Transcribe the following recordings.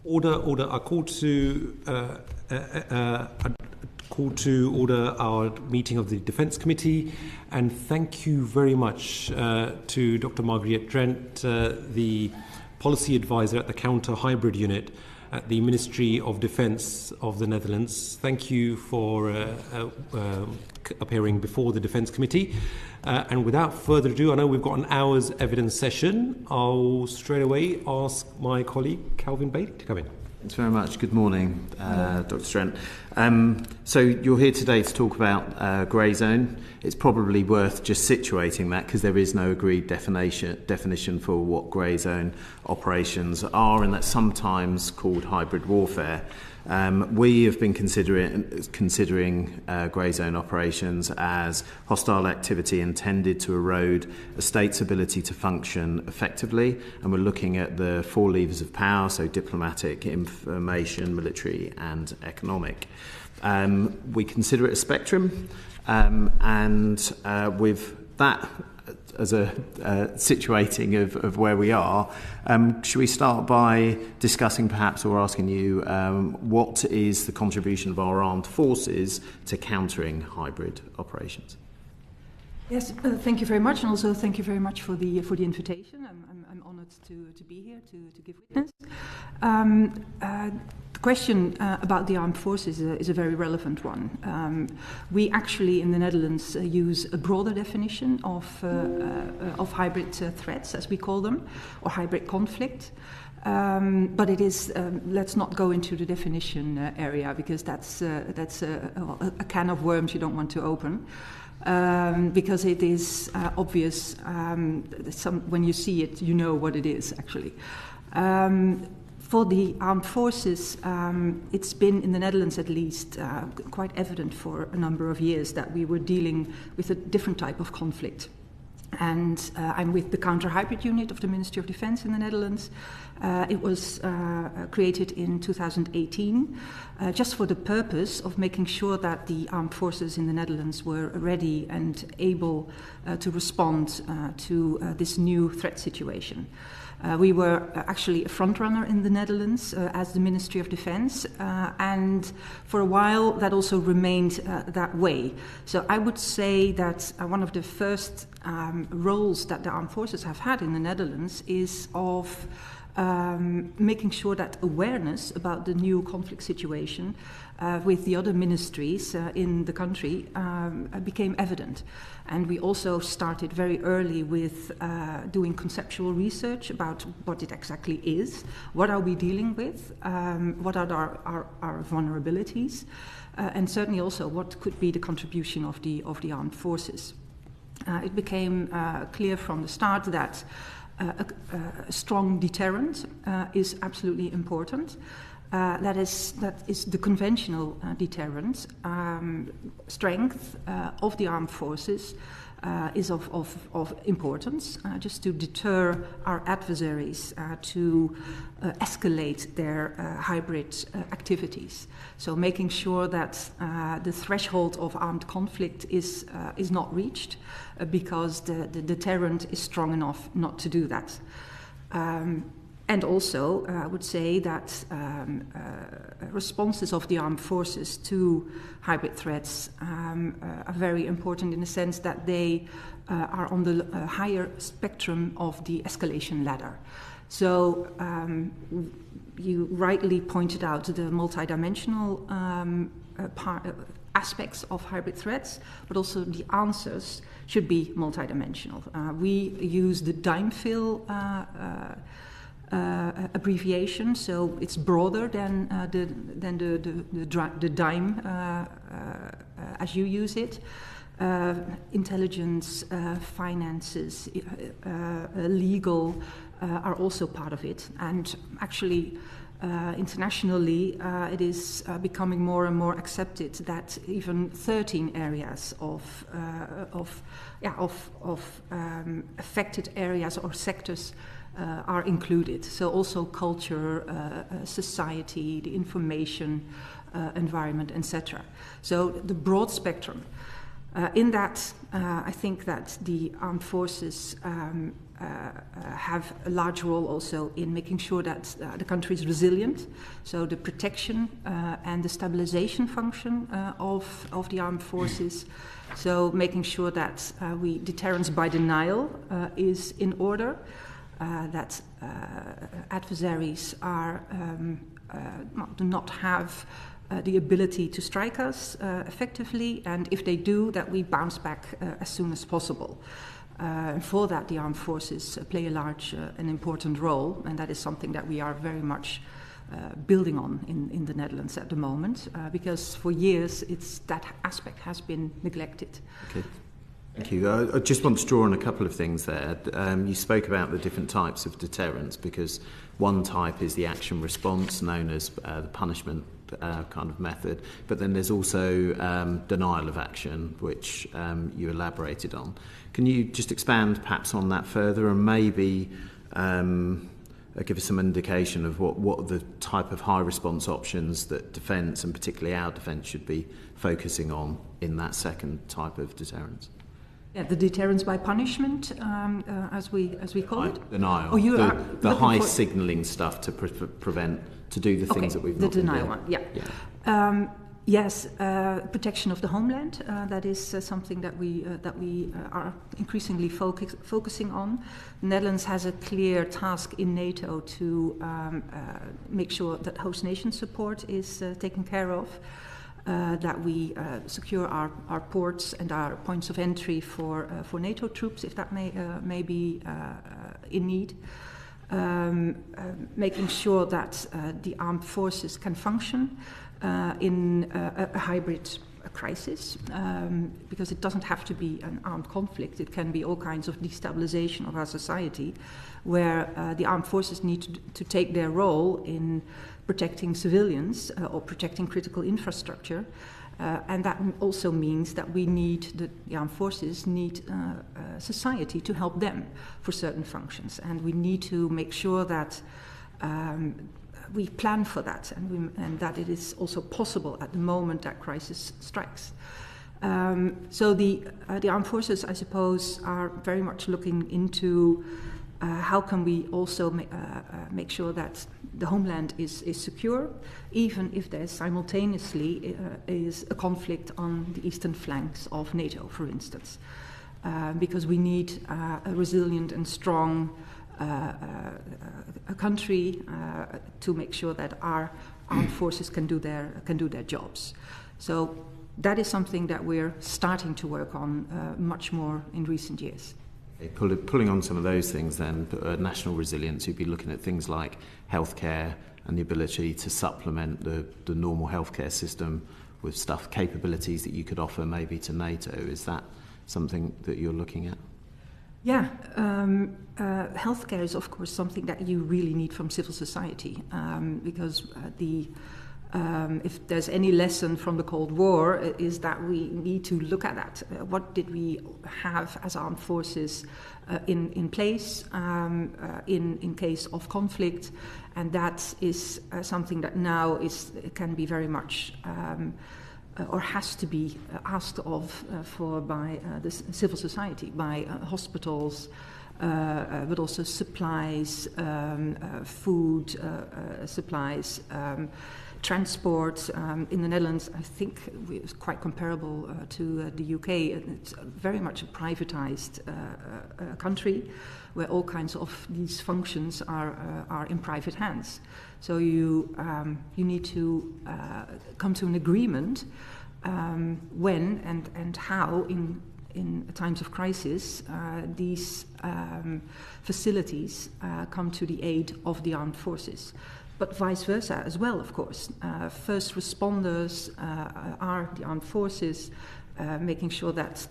Order. I call to order our meeting of the Defence Committee, and thank you very much to Dr. Margriet Drent, the Policy Advisor at the Counter Hybrid Unit at the Ministry of Defence of the Netherlands. Thank you for appearing before the Defence Committee. And without further ado, I know we've got an hour's evidence session. I'll straight away ask my colleague, Calvin Bailey, to come in. Thanks very much. Good morning, Dr. Strent. So you're here today to talk about grey zone. It's probably worth just situating that because there is no agreed definition for what grey zone operations are, and that's sometimes called hybrid warfare. We have been considering grey zone operations as hostile activity intended to erode a state's ability to function effectively, and we're looking at the four levers of power, so diplomatic, information, military and economic. We consider it a spectrum, and with that as a situating of where we are, should we start by discussing perhaps, or asking you, what is the contribution of our armed forces to countering hybrid operations? Yes, thank you very much, and also thank you very much for the invitation. I'm honoured to be here to give witness. The question about the armed forces is a very relevant one. We actually in the Netherlands use a broader definition of hybrid threats, as we call them, or hybrid conflict. But it is. Let's not go into the definition area because that's a can of worms you don't want to open. Because it is obvious. When you see it, you know what it is actually. For the armed forces, it's been in the Netherlands at least quite evident for a number of years that we were dealing with a different type of conflict. And I'm with the Counter Hybrid Unit of the Ministry of Defence in the Netherlands. It was created in 2018 just for the purpose of making sure that the armed forces in the Netherlands were ready and able to respond to this new threat situation. We were actually a frontrunner in the Netherlands as the Ministry of Defence, and for a while that also remained that way. So I would say that one of the first roles that the armed forces have had in the Netherlands is of making sure that awareness about the new conflict situation with the other ministries in the country became evident. And we also started very early with doing conceptual research about what it exactly is, what are we dealing with, what are our vulnerabilities, and certainly also what could be the contribution of the armed forces. It became clear from the start that a strong deterrent is absolutely important. That is the conventional deterrent. Strength of the armed forces is of importance, just to deter our adversaries to escalate their hybrid activities. So making sure that the threshold of armed conflict is not reached because the deterrent is strong enough not to do that. And also, I would say that responses of the armed forces to hybrid threats are very important in the sense that they are on the higher spectrum of the escalation ladder. So you rightly pointed out the multidimensional aspects of hybrid threats, but also the answers should be multidimensional. We use the DIME-FIL abbreviation, so it's broader than the DIME as you use it. Intelligence, finances, legal are also part of it, and actually internationally it is becoming more and more accepted that even 13 areas of affected areas or sectors are included. So also culture, society, the information environment, etc. So the broad spectrum. In that, I think that the armed forces have a large role also in making sure that the country is resilient. So the protection and the stabilization function of the armed forces. So making sure that deterrence by denial is in order, that adversaries do not have the ability to strike us effectively, and if they do, that we bounce back as soon as possible. And for that, the armed forces play a large and important role, and that is something that we are very much building on in the Netherlands at the moment, because for years that aspect has been neglected. Okay. Thank you. I just want to draw on a couple of things there. You spoke about the different types of deterrence, because one type is the action response, known as the punishment kind of method, but then there's also denial of action, which you elaborated on. Can you just expand perhaps on that further, and maybe give us some indication of what are the type of high response options that defence, and particularly our defence, should be focusing on in that second type of deterrence? Yeah, the deterrence by punishment, as we call it. Denial. The high signalling stuff to prevent, to do the things that we've not been doing. The denial one, yeah. Yes, protection of the homeland. That is something that we are increasingly focusing on. The Netherlands has a clear task in NATO to make sure that host nation support is taken care of. That we secure our ports and our points of entry for NATO troops, if that may be in need. Making sure that the armed forces can function in a hybrid crisis, because it doesn't have to be an armed conflict. It can be all kinds of destabilization of our society, where the armed forces need to take their role in protecting civilians or protecting critical infrastructure. And that also means that the armed forces need society to help them for certain functions. And we need to make sure that we plan for that, and that it is also possible at the moment that crisis strikes. So the armed forces, I suppose, are very much looking into how can we also make sure that the homeland is secure, even if there simultaneously is a conflict on the eastern flanks of NATO, for instance, because we need a resilient and strong a country to make sure that our armed forces can do their jobs. So that is something that we're starting to work on much more in recent years. Pulling on some of those things then, national resilience, you'd be looking at things like healthcare and the ability to supplement the normal healthcare system with capabilities that you could offer maybe to NATO. Is that something that you're looking at? Yeah, healthcare is of course something that you really need from civil society, because if there's any lesson from the Cold War, is that we need to look at that. What did we have as armed forces in place in case of conflict? And that is something that now can be very much or has to be asked of by the civil society, by hospitals, but also supplies, food supplies, transport. In the Netherlands, I think it's quite comparable to the UK. It's very much a privatized country, where all kinds of these functions are in private hands. So you need to come to an agreement when and how in times of crisis these facilities come to the aid of the armed forces. But vice versa as well, of course. First responders are the armed forces, making sure that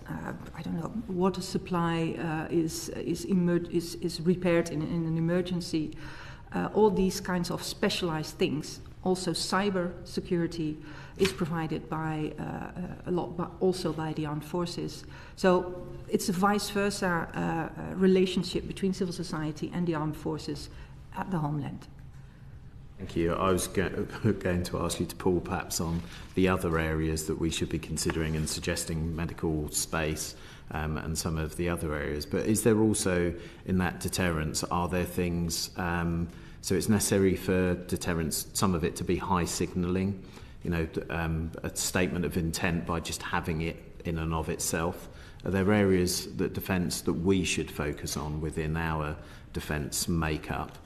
water supply is repaired in an emergency. All these kinds of specialized things. Also, cybersecurity is provided by a lot, but also by the armed forces. So it's a vice versa relationship between civil society and the armed forces at the homeland. Thank you. I was going to ask you to pull perhaps on the other areas that we should be considering and suggesting medical space, and some of the other areas. But is there also, in that deterrence, are there things, so it's necessary for deterrence, some of it to be high signalling, a statement of intent by just having it in and of itself? Are there areas that defence that we should focus on within our defence makeup?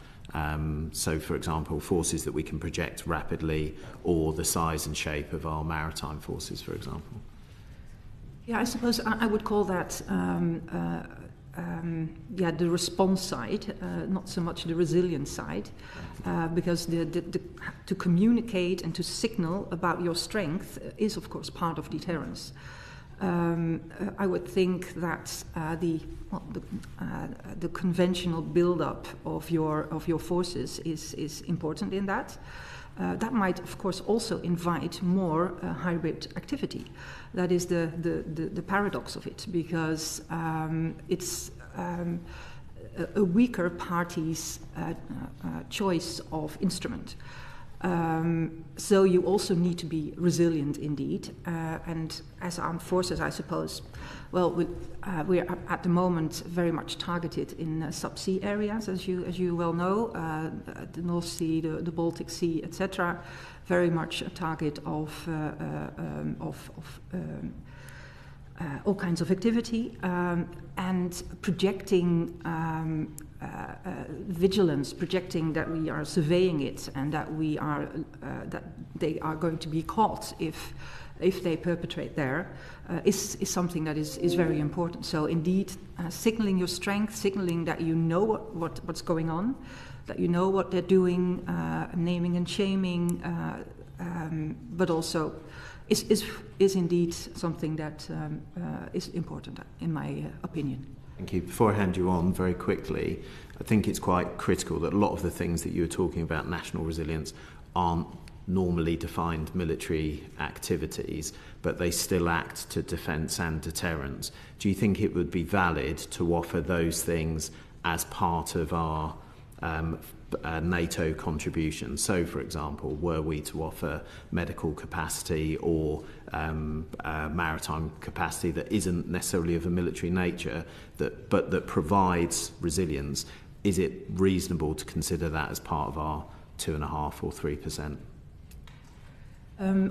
So, for example, forces that we can project rapidly, or the size and shape of our maritime forces, for example? Yeah, I suppose I would call that the response side, not so much the resilience side, because to communicate and to signal about your strength is, of course, part of deterrence. I would think that the conventional build-up of your forces is important in that. That might, of course, also invite more hybrid activity. That is the paradox of it, because it's a weaker party's choice of instrument. So you also need to be resilient indeed, and as armed forces, I suppose, well, we are at the moment very much targeted in subsea areas, as you well know, the North Sea, the Baltic Sea, etc. Very much a target of all kinds of activity, and projecting vigilance, projecting that we are surveying it and that that they are going to be caught if they perpetrate there, is something that is very important. So indeed, signaling your strength, signaling that you know what's going on, that you know what they're doing, naming and shaming, but also is indeed something that is important, in my opinion. Thank you. Before I hand you on very quickly, I think it's quite critical that a lot of the things that you were talking about, national resilience, aren't normally defined military activities, but they still act to defence and deterrence. Do you think it would be valid to offer those things as part of our NATO contribution? So, for example, were we to offer medical capacity or maritime capacity that isn't necessarily of a military nature, but that provides resilience, is it reasonable to consider that as part of our 2.5% or 3%?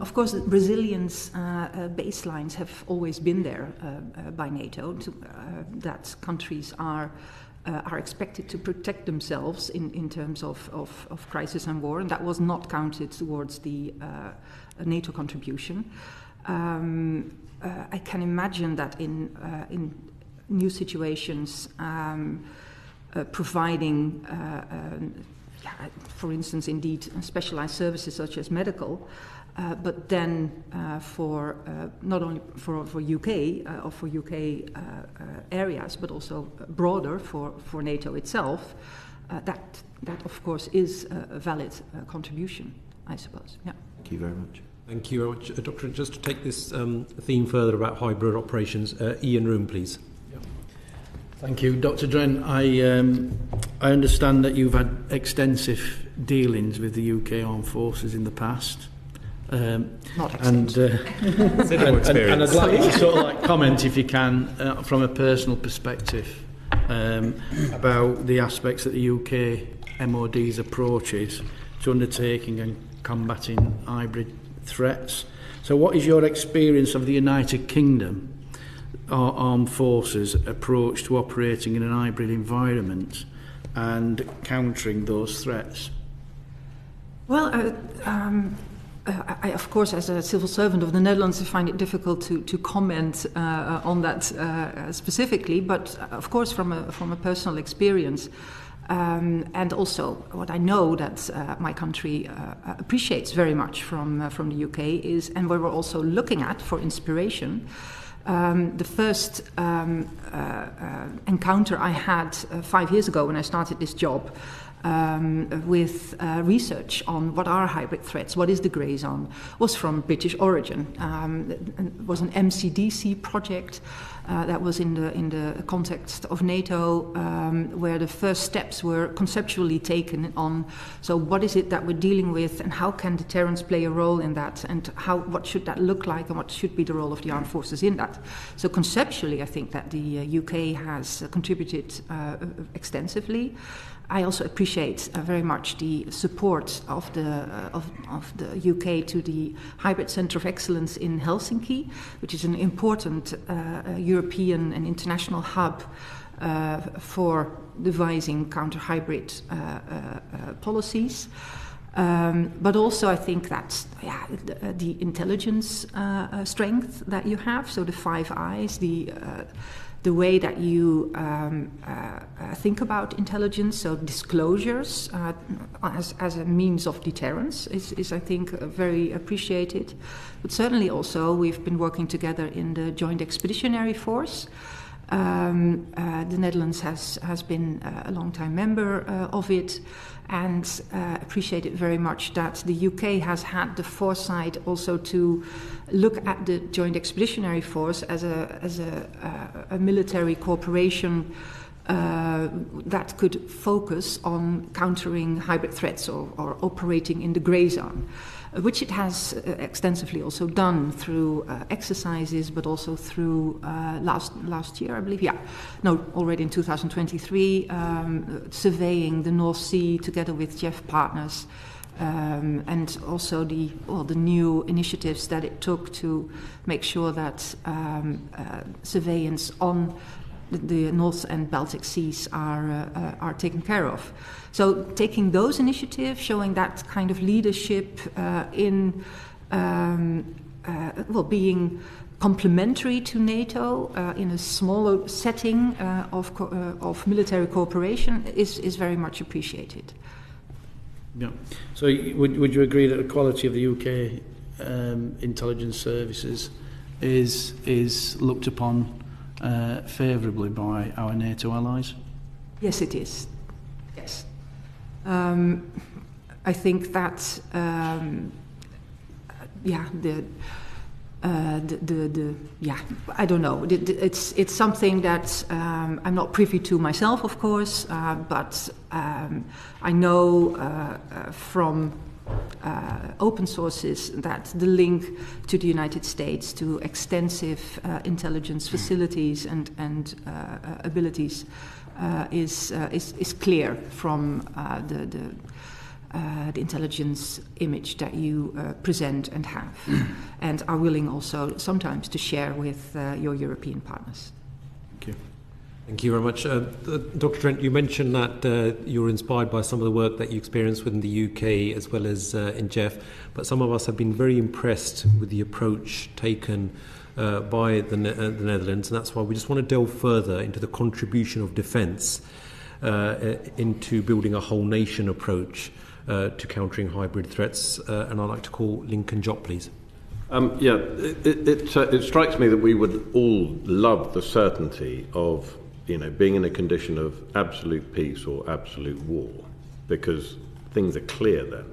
Of course, resilience baselines have always been there by NATO, that countries are expected to protect themselves in terms of crisis and war, and that was not counted towards the NATO contribution. I can imagine that in new situations, providing, for instance, indeed, specialized services such as medical, but then for not only for UK or for UK areas, but also broader for NATO itself, that of course is a valid contribution, I suppose. Yeah. Thank you very much. Thank you very much, Doctor. Just to take this theme further about hybrid operations, Ian Room, please. Thank you, Dr. Dren. I understand that you've had extensive dealings with the UK Armed Forces in the past. Not extensive. And I'd like you to sort of like comment, if you can, from a personal perspective, about the aspects that the UK MOD's approaches to undertaking and combating hybrid threats. So what is your experience of the United Kingdom armed forces approach to operating in an hybrid environment and countering those threats? Well, I, of course, as a civil servant of the Netherlands, I find it difficult to comment on that specifically. But of course, from a personal experience, and also what I know that my country appreciates very much from the UK is, and where we're also looking at for inspiration. The first encounter I had 5 years ago when I started this job with research on what are hybrid threats, what is the grey zone, was from British origin. It was an MCDC project that was in the context of NATO, where the first steps were conceptually taken on, so what is it that we're dealing with and how can deterrence play a role in that, and what should that look like and what should be the role of the armed forces in that. So conceptually I think that the UK has contributed extensively. I also appreciate very much the support of the UK to the Hybrid Centre of Excellence in Helsinki, which is an important European and international hub for devising counter-hybrid policies. But also I think that the intelligence strength that you have, so the 5 Eyes, the way that you think about intelligence, so disclosures as a means of deterrence is I think very appreciated. But certainly also we've been working together in the Joint Expeditionary Force. The Netherlands has been a long-time member of it, and appreciate it very much that the UK has had the foresight also to look at the Joint Expeditionary Force as a military corporation that could focus on countering hybrid threats or operating in the grey zone, which it has extensively also done through exercises, but also through last year, I believe. Already in 2023, surveying the North Sea together with JEF partners, and also the new initiatives that it took to make sure that surveillance on the North and Baltic Seas are taken care of. So taking those initiatives, showing that kind of leadership in being complementary to NATO in a smaller setting of military cooperation is very much appreciated. Yeah. So would you agree that the quality of the UK intelligence services is looked upon favourably by our NATO allies? Yes, it is. Yes. I think that I don't know. It's something that I'm not privy to myself, of course, but I know from open sources that the link to the United States, to extensive intelligence facilities and abilities is clear from the intelligence image that you present and have, and are willing also sometimes to share with your European partners. Thank you. Thank you very much. Dr. Trent, you mentioned that you were inspired by some of the work that you experienced within the UK as well as in JEF, but some of us have been very impressed with the approach taken by the Netherlands, and that's why we just want to delve further into the contribution of defence into building a whole nation approach to countering hybrid threats, and I'd like to call Lincoln Jopp, please. It strikes me that we would all love the certainty of being in a condition of absolute peace or absolute war, because things are clear then.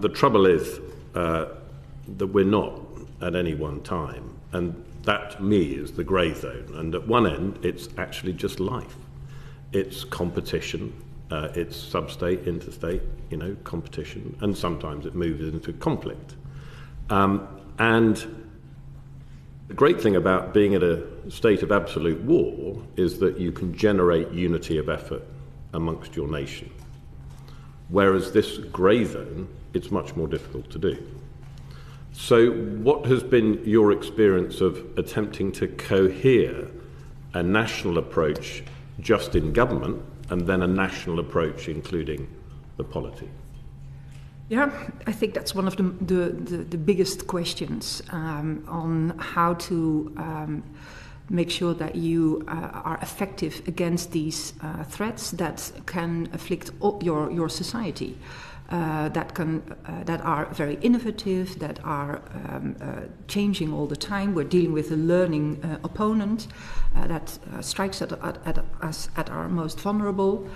The trouble is that we're not at any one time, and that to me is the grey zone. And at one end, it's actually just life. It's competition, it's sub-state, interstate, competition, and sometimes it moves into conflict. And the great thing about being at a state of absolute war is that you can generate unity of effort amongst your nation. Whereas this grey zone, it's much more difficult to do. So what has been your experience of attempting to cohere a national approach just in government and then a national approach including the polity? Yeah, I think that's one of the biggest questions on how to make sure that you are effective against these threats that can afflict your society, that are very innovative, that are changing all the time. We're dealing with a learning opponent that strikes at us at our most vulnerable.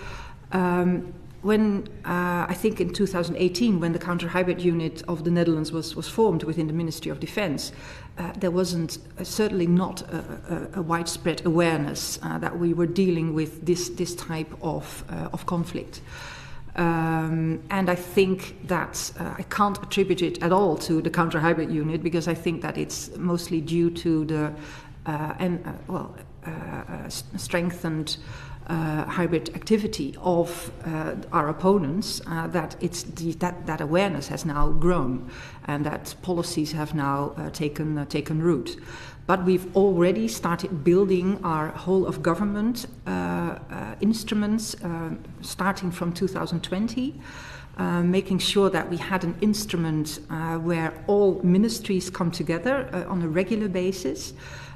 When I think in 2018, when the counter-hybrid unit of the Netherlands was formed within the Ministry of Defense, there wasn't certainly not a widespread awareness that we were dealing with this type of conflict. And I think that I can't attribute it at all to the counter-hybrid unit, because I think that it's mostly due to the strengthened hybrid activity of our opponents, that that awareness has now grown, and that policies have now taken root. But we've already started building our whole of government instruments, starting from 2020. Making sure that we had an instrument where all ministries come together on a regular basis,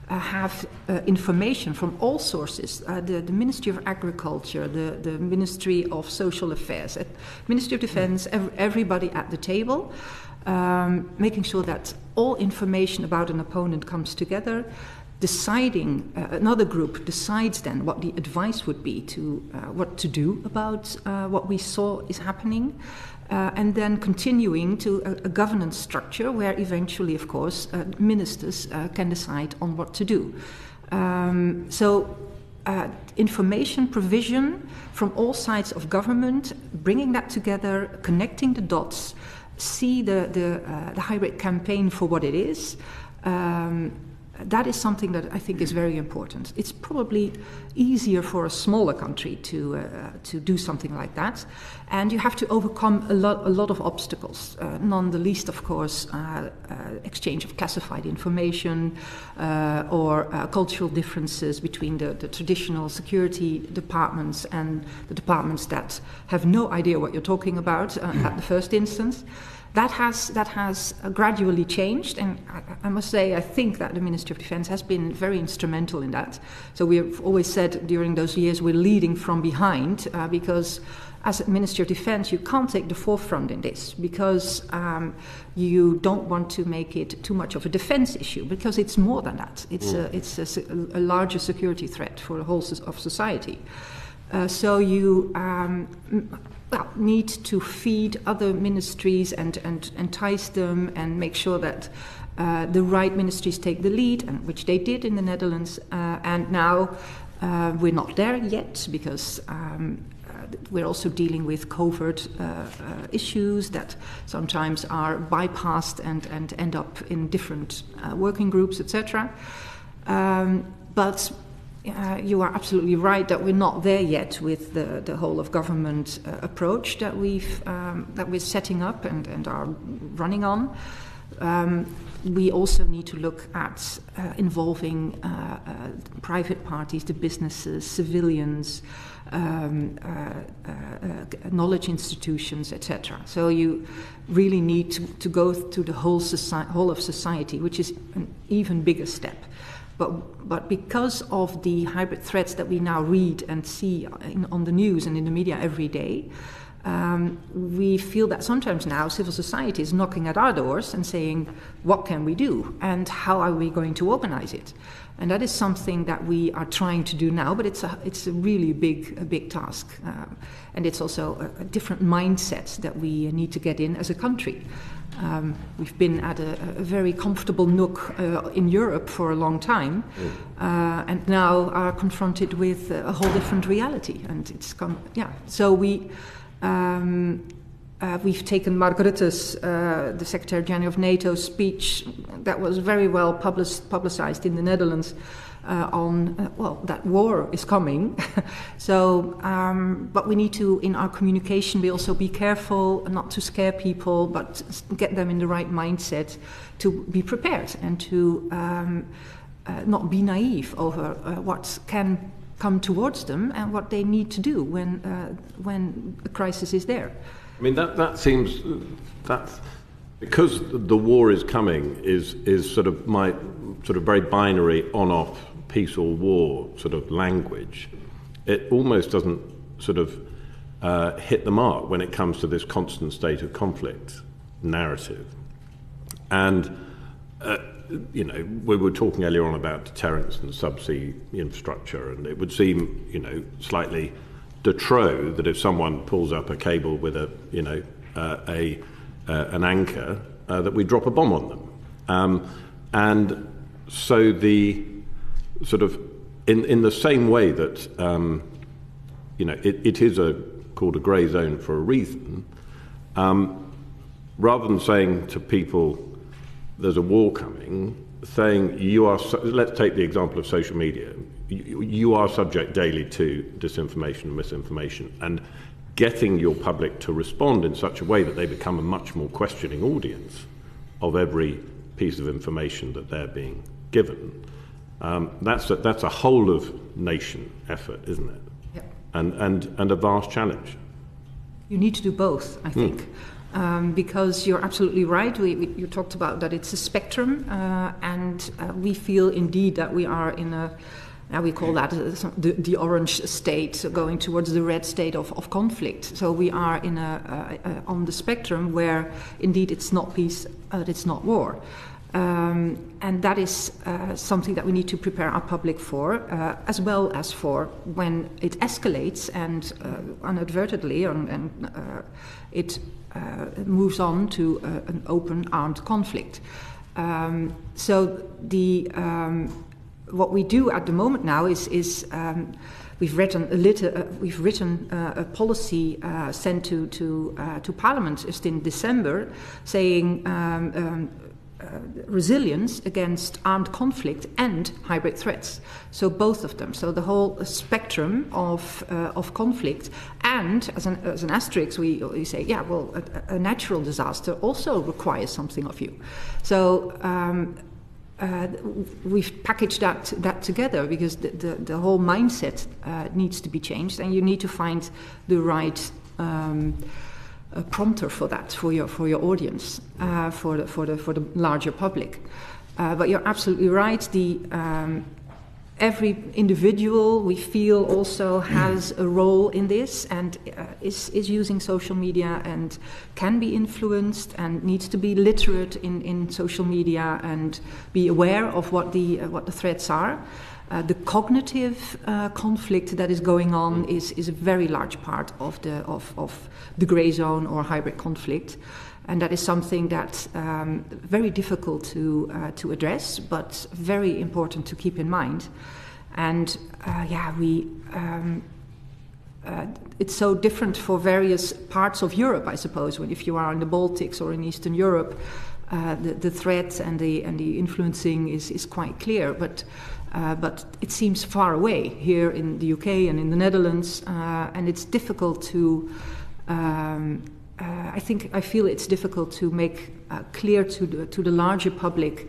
have information from all sources, the Ministry of Agriculture, the Ministry of Social Affairs, Ministry of Defense, everybody at the table, making sure that all information about an opponent comes together, deciding, another group decides then what the advice would be to what to do about what we saw is happening, and then continuing to a governance structure where eventually, of course, ministers can decide on what to do. So information provision from all sides of government, bringing that together, connecting the dots, see the hybrid campaign for what it is. That is something that I think is very important. It's probably easier for a smaller country to do something like that, and you have to overcome a lot of obstacles. None the least, of course, exchange of classified information or cultural differences between the traditional security departments and the departments that have no idea what you're talking about at the first instance. That has gradually changed, and I must say I think that the Ministry of Defense has been very instrumental in that. So we have always said during those years we're leading from behind, because as a Ministry of Defense you can't take the forefront in this, because you don't want to make it too much of a defense issue, because it's more than that. It's a larger security threat for the whole of society. So you need to feed other ministries and entice them and make sure that the right ministries take the lead, and which they did in the Netherlands. And now we're not there yet, because we're also dealing with covert issues that sometimes are bypassed and end up in different working groups, etc. But you are absolutely right that we're not there yet with the whole of government approach that we're setting up and are running on. We also need to look at involving private parties, the businesses, civilians, knowledge institutions, etc. So you really need to go to the whole of society, which is an even bigger step. But because of the hybrid threats that we now read and see on the news and in the media every day, we feel that sometimes now civil society is knocking at our doors and saying, what can we do and how are we going to organize it? And that is something that we are trying to do now, but it's a really big task. And it's also a different mindset that we need to get in as a country. We've been at a very comfortable nook in Europe for a long time, and now are confronted with a whole different reality. And so we've taken Mark Rutte's, the Secretary General of NATO, speech that was very well publicized in the Netherlands on that war is coming. So, but we need to, in our communication, we also be careful not to scare people, but get them in the right mindset to be prepared and to not be naive over what can come towards them and what they need to do when a crisis is there. I mean, that seems that's because the war is coming is sort of my sort of very binary on-off peace or war sort of language. It almost doesn't sort of hit the mark when it comes to this constant state of conflict narrative. And we were talking earlier on about deterrence and subsea infrastructure, and it would seem slightly de trop that if someone pulls up a cable with an anchor, that we drop a bomb on them. And so the sort of in the same way that it is called a grey zone for a reason. Rather than saying to people, "There's a war coming," saying let's take the example of social media. You are subject daily to disinformation and misinformation, and getting your public to respond in such a way that they become a much more questioning audience of every piece of information that they're being given. That's a whole of nation effort, isn't it? Yep. And a vast challenge. You need to do both, I think. Because you're absolutely right. You talked about that it's a spectrum, and we feel indeed that we are in we call that the orange state, going towards the red state of conflict. So we are in on the spectrum where indeed it's not peace, it's not war. And that is something that we need to prepare our public for, as well as for when it escalates and inadvertently it moves on to an open armed conflict. So what we do at the moment now is we've written a policy sent to Parliament just in December, saying resilience against armed conflict and hybrid threats. So both of them. So the whole spectrum of conflict, and as an asterisk, we say, a natural disaster also requires something of you. So we've packaged that together because the whole mindset needs to be changed, and you need to find the right prompter for that, for your audience, for the larger public. But you're absolutely right. Every individual, we feel, also has a role in this, and is using social media and can be influenced and needs to be literate in social media and be aware of what the threats are. The cognitive conflict that is going on is a very large part of the grey zone or hybrid conflict, and that is something that's very difficult to address, but very important to keep in mind. And it's so different for various parts of Europe, I suppose. If you are in the Baltics or in Eastern Europe, the threat and the influencing is quite clear, but it seems far away here in the UK and in the Netherlands, and it's difficult to. I feel it's difficult to make clear to the larger public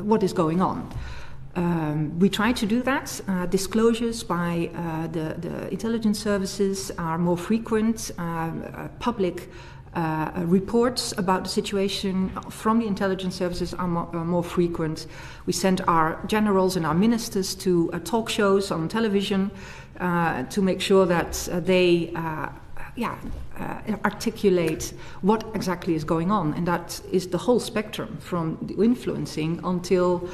what is going on. We try to do that. Disclosures by the intelligence services are more frequent. Public reports about the situation from the intelligence services are more frequent. We send our generals and our ministers to talk shows on television to make sure that they articulate what exactly is going on, and that is the whole spectrum from the influencing until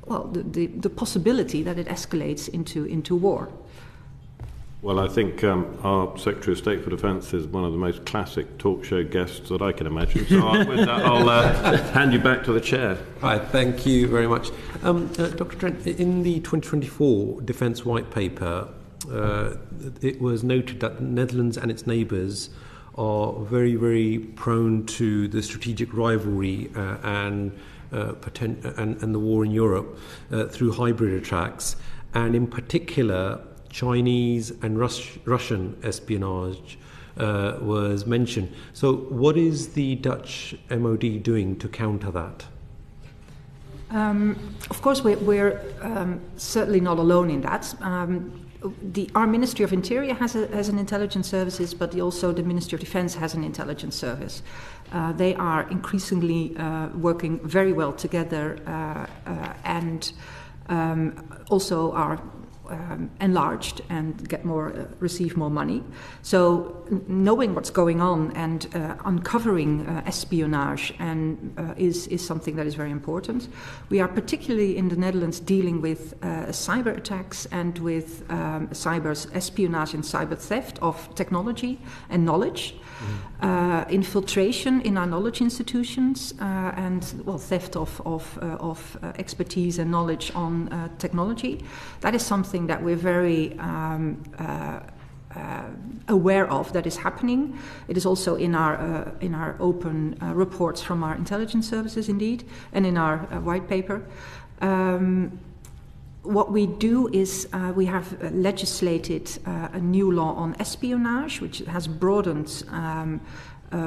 the possibility that it escalates into war. Well, I think our Secretary of State for Defence is one of the most classic talk show guests that I can imagine. So with that, I'll hand you back to the chair. Right, thank you very much. Dr. Trent, in the 2024 Defence White Paper, it was noted that the Netherlands and its neighbours are very, very prone to the strategic rivalry and the war in Europe through hybrid attacks, and in particular Chinese and Russian espionage was mentioned. So what is the Dutch MOD doing to counter that? Of course, we're certainly not alone in that. Our Ministry of Interior has an intelligence services, but also the Ministry of Defence has an intelligence service. They are increasingly working very well together, and also are enlarged and receive more money. So knowing what's going on and uncovering espionage is something that is very important. We are particularly in the Netherlands dealing with cyber attacks and with cyber espionage and cyber theft of technology and knowledge. Infiltration in our knowledge institutions and theft of expertise and knowledge on technology. That is something that we're very aware of that is happening. It is also in our open reports from our intelligence services, indeed, and in our white paper. What we do is we have legislated a new law on espionage, which has broadened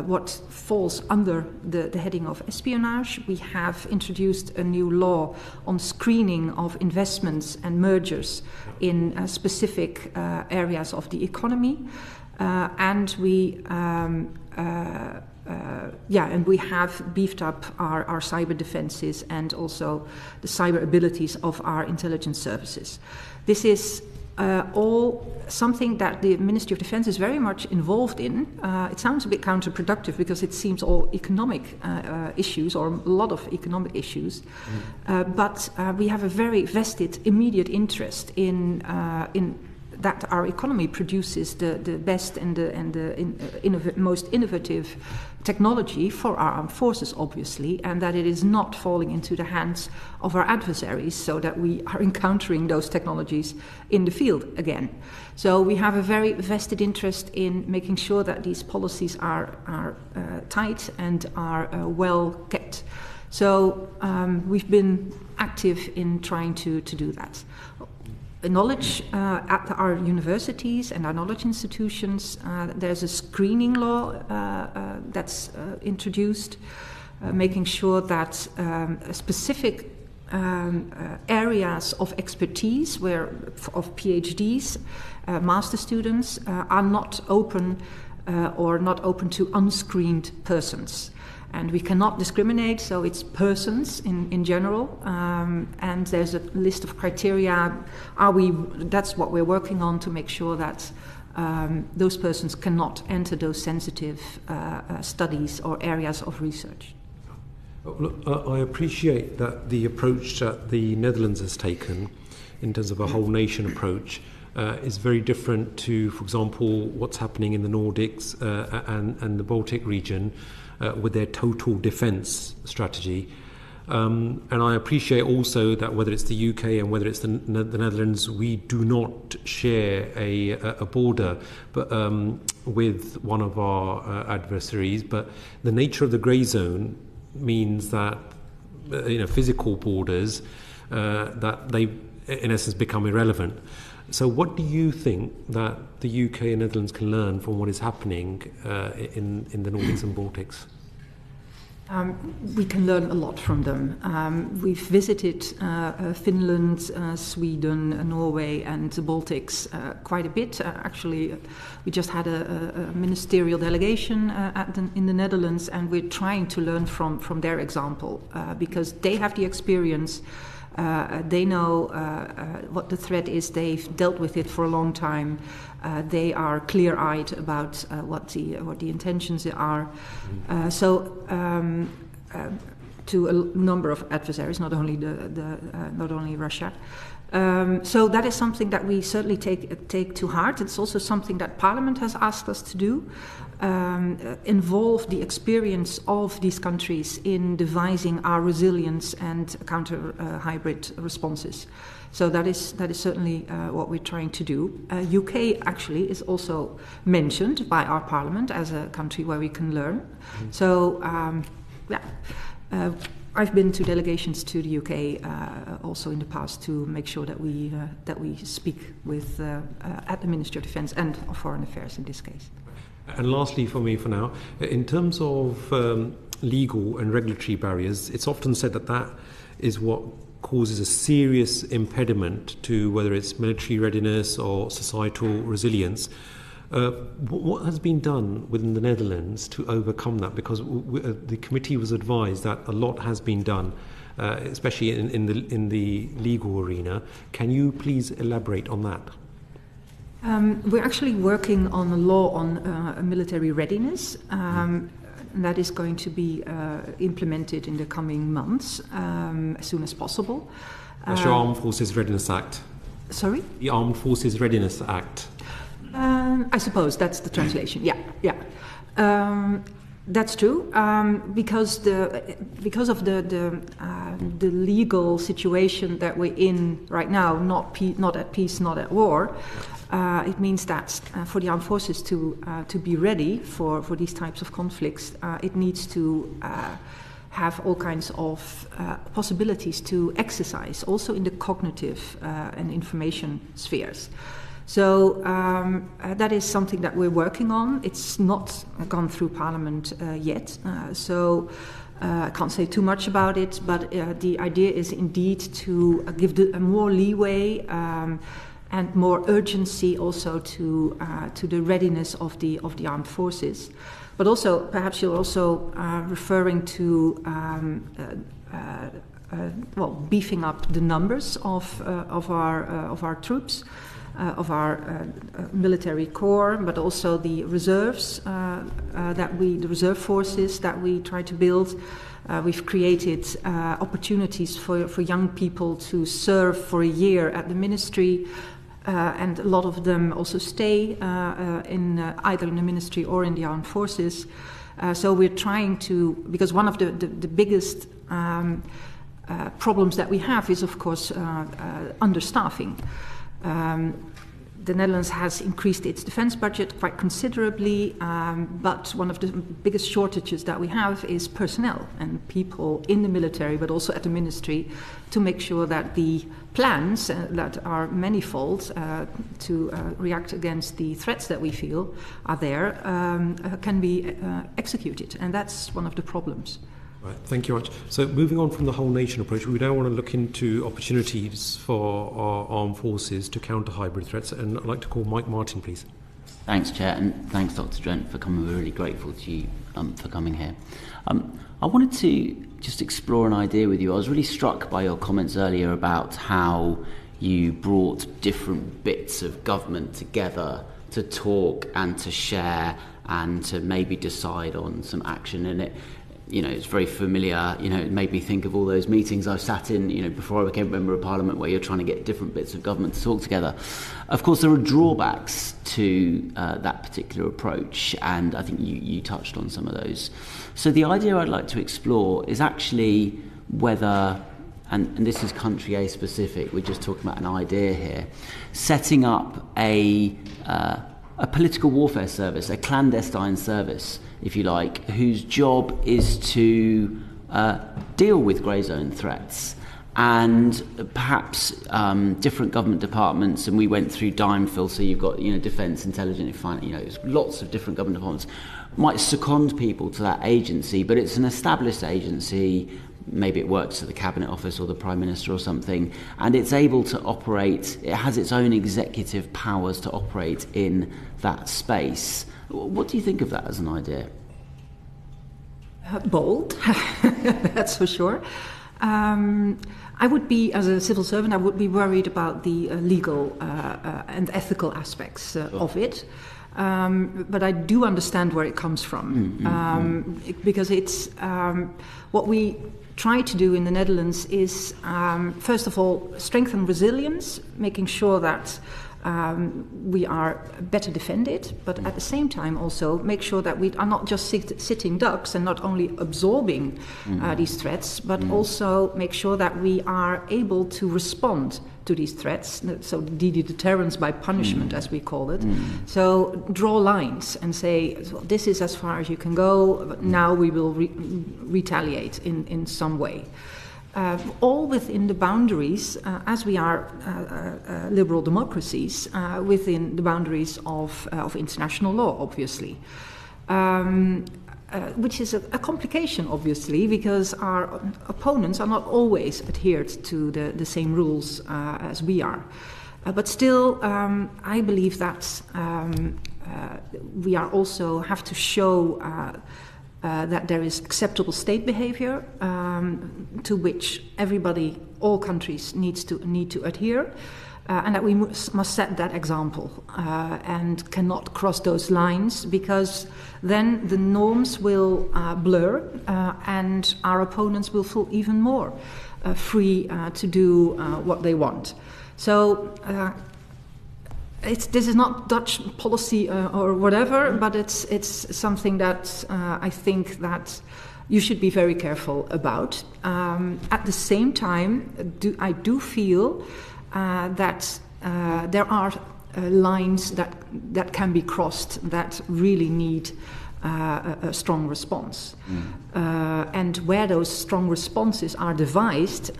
what falls under the heading of espionage. We have introduced a new law on screening of investments and mergers in specific areas of the economy, and we have beefed up our cyber defenses and also the cyber abilities of our intelligence services. This is all something that the Ministry of Defense is very much involved in. It sounds a bit counterproductive because it seems all economic issues, or a lot of economic issues, but we have a very vested immediate interest in that our economy produces the best and the most innovative technology for our armed forces, obviously, and that it is not falling into the hands of our adversaries, so that we are encountering those technologies in the field again. So we have a very vested interest in making sure that these policies are tight and are well kept. So we've been active in trying to do that. Knowledge at our universities and our knowledge institutions, there's a screening law that's introduced, making sure that specific areas of expertise of PhDs, master students, are not open to unscreened persons. And we cannot discriminate, so it's persons in general, and there's a list of criteria. That's what we're working on, to make sure that those persons cannot enter those sensitive studies or areas of research. Look, I appreciate that the approach that the Netherlands has taken, in terms of a whole nation approach, is very different to, for example, what's happening in the Nordics and the Baltic region, with their total defence strategy. And I appreciate also that whether it's the UK and whether it's the Netherlands, we do not share a border with one of our adversaries. But the nature of the grey zone means that physical borders that they, in essence, become irrelevant. So what do you think that the UK and Netherlands can learn from what is happening in the Nordics and Baltics? We can learn a lot from them. We've visited Finland, Sweden, Norway and the Baltics quite a bit. Actually, we just had a ministerial delegation in the Netherlands, and we're trying to learn from their example because they have the experience. They know what the threat is. They've dealt with it for a long time. They are clear-eyed about what the intentions are. To a number of adversaries, not only not only Russia. So that is something that we certainly take to heart. It's also something that Parliament has asked us to do. Involve the experience of these countries in devising our resilience and counter hybrid responses. So that is certainly what we're trying to do. UK actually is also mentioned by our Parliament as a country where we can learn. So I've been to delegations to the UK also in the past to make sure that we speak with at the Ministry of Defence and of Foreign Affairs in this case. And lastly, for me, for now, in terms of legal and regulatory barriers, it's often said that is what causes a serious impediment to whether it's military readiness or societal resilience. What has been done within the Netherlands to overcome that? Because the committee was advised that a lot has been done especially in the legal arena. Can you please elaborate on that? We're actually working on a law on military readiness. That is going to be implemented in the coming months as soon as possible. That's your Armed Forces Readiness Act. Sorry? The Armed Forces Readiness Act. I suppose that's the translation. Yeah. That's true. Because of the legal situation that we're in right now, not at peace, not at war. It means that for the armed forces to be ready for these types of conflicts, it needs to have all kinds of possibilities to exercise, also in the cognitive and information spheres. So that is something that we're working on. It's not gone through Parliament yet, so I can't say too much about it, but the idea is indeed to give more leeway and more urgency also to the readiness of the armed forces. But also, perhaps you're also referring to beefing up the numbers of our troops, of our military corps, but also the reserves the reserve forces that we try to build. We've created opportunities for young people to serve for a year at the ministry. And a lot of them also stay either in the ministry or in the armed forces. So we're trying to, because one of the biggest problems that we have is, of course, understaffing. The Netherlands has increased its defense budget quite considerably, but one of the biggest shortages that we have is personnel and people in the military, but also at the ministry, to make sure that the plans that are manifold to react against the threats that we feel are there can be executed, and that's one of the problems. Right, thank you very much. So moving on from the whole nation approach, we now want to look into opportunities for our armed forces to counter hybrid threats, and I'd like to call Mike Martin, please. Thanks, Chair, and thanks, Dr. Drent, for coming. We're really grateful to you for coming here. I wanted to just explore an idea with you. I was really struck by your comments earlier about how you brought different bits of government together to talk and to share and to maybe decide on some action in it. You know, it's very familiar. You know, it made me think of all those meetings I've sat in, you know, before I became a member of Parliament, where you're trying to get different bits of government to talk together. Of course, there are drawbacks to that particular approach, and I think you touched on some of those. So the idea I'd like to explore is actually whether, and this is country A specific, we're just talking about an idea here, setting up a political warfare service, a clandestine service, if you like, whose job is to deal with grey zone threats. And perhaps different government departments, and we went through DIMEFIL, so you've got, you know, defence, intelligence, finance, you know, lots of different government departments, might second people to that agency, but it's an established agency. Maybe it works at the Cabinet Office or the Prime Minister or something, and it's able to operate, it has its own executive powers to operate in that space. What do you think of that as an idea? Bold, that's for sure. I would be, as a civil servant, I would be worried about the legal and ethical aspects of it. But I do understand where it comes from, because it's what we try to do in the Netherlands is, first of all, strengthen resilience, making sure that we are better defended, but at the same time also make sure that we are not just sitting ducks and not only absorbing these threats, but also make sure that we are able to respond to these threats, so the deterrence by punishment, as we call it. So draw lines and say, well, this is as far as you can go, but now we will retaliate in some way. All within the boundaries, as we are liberal democracies, within the boundaries of international law, obviously. Which is a complication, obviously, because our opponents are not always adhered to the same rules as we are. But still, I believe that we are also have to show that there is acceptable state behavior, to which all countries need to adhere, and that we must set that example and cannot cross those lines, because then the norms will blur and our opponents will feel even more free to do what they want. So this is not Dutch policy or whatever, but it's something that I think that you should be very careful about. At the same time, I do feel that there are lines that can be crossed that really need a strong response. And where those strong responses are devised,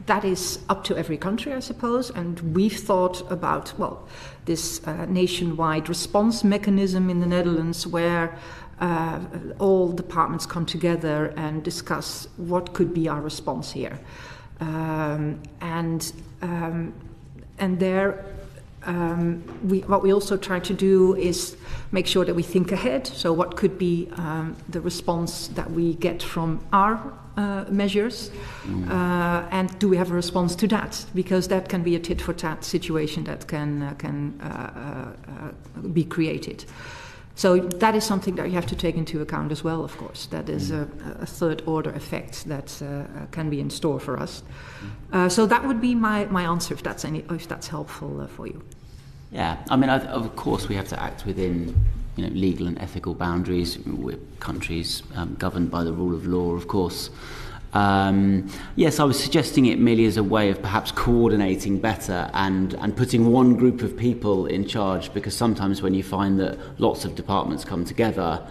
that is up to every country, I suppose. And we've thought about, this nationwide response mechanism in the Netherlands, where all departments come together and discuss what could be our response here. And there, what we also try to do is make sure that we think ahead. So what could be the response that we get from our measures, and do we have a response to that? Because that can be a tit-for-tat situation that can be created. So that is something that you have to take into account as well, of course. That is a third-order effect that can be in store for us. So that would be my answer, if that's helpful for you. Yeah, I mean, of course, we have to act within legal and ethical boundaries. We're countries governed by the rule of law, of course. Yes, I was suggesting it merely as a way of perhaps coordinating better and putting one group of people in charge, because sometimes when you find that lots of departments come together,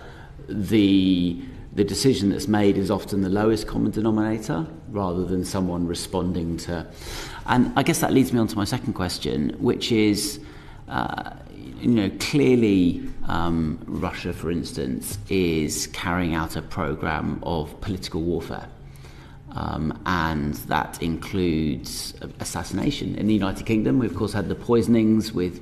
the decision that's made is often the lowest common denominator rather than someone responding to. And I guess that leads me on to my second question, which is, clearly Russia, for instance, is carrying out a program of political warfare. And that includes assassination. In the United Kingdom, we of course had the poisonings with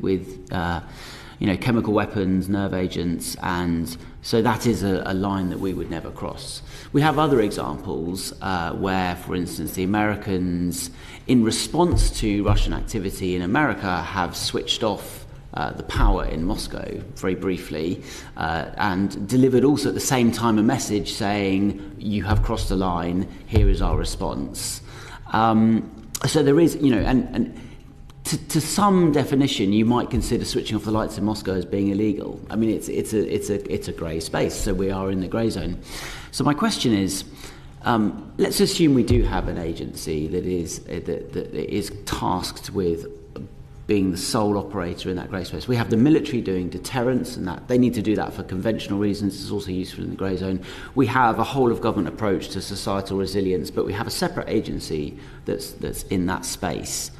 chemical weapons, nerve agents, and so that is a line that we would never cross. We have other examples where, for instance, the Americans, in response to Russian activity in America, have switched off the power in Moscow very briefly, and delivered also at the same time a message saying, you have crossed the line, here is our response. So there is, and to some definition, you might consider switching off the lights in Moscow as being illegal. I mean, it's a grey space, so we are in the grey zone. So my question is, let's assume we do have an agency that is tasked with being the sole operator in that grey space. We have the military doing deterrence, and that they need to do that for conventional reasons. It's also useful in the grey zone. We have a whole of government approach to societal resilience, but we have a separate agency that's in that space.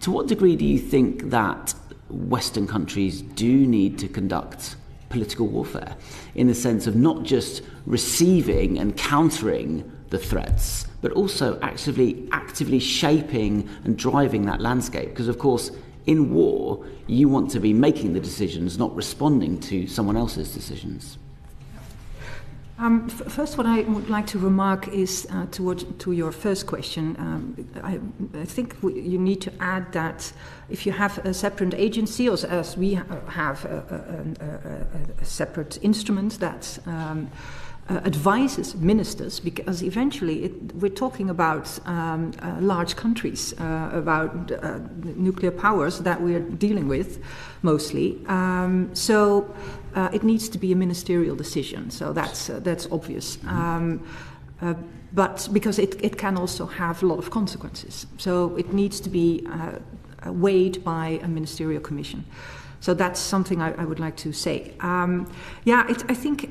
To what degree do you think that Western countries do need to conduct political warfare, in the sense of not just receiving and countering the threats, but also actively shaping and driving that landscape? Because, of course, in war, you want to be making the decisions, not responding to someone else's decisions. First, what I would like to remark is to your first question. I think you need to add that if you have a separate agency, or as we have a separate instrument that advises ministers, because eventually we're talking about large countries, about nuclear powers that we're dealing with mostly. So it needs to be a ministerial decision. So that's obvious. But because it can also have a lot of consequences. So it needs to be weighed by a ministerial commission. So that's something I would like to say. I think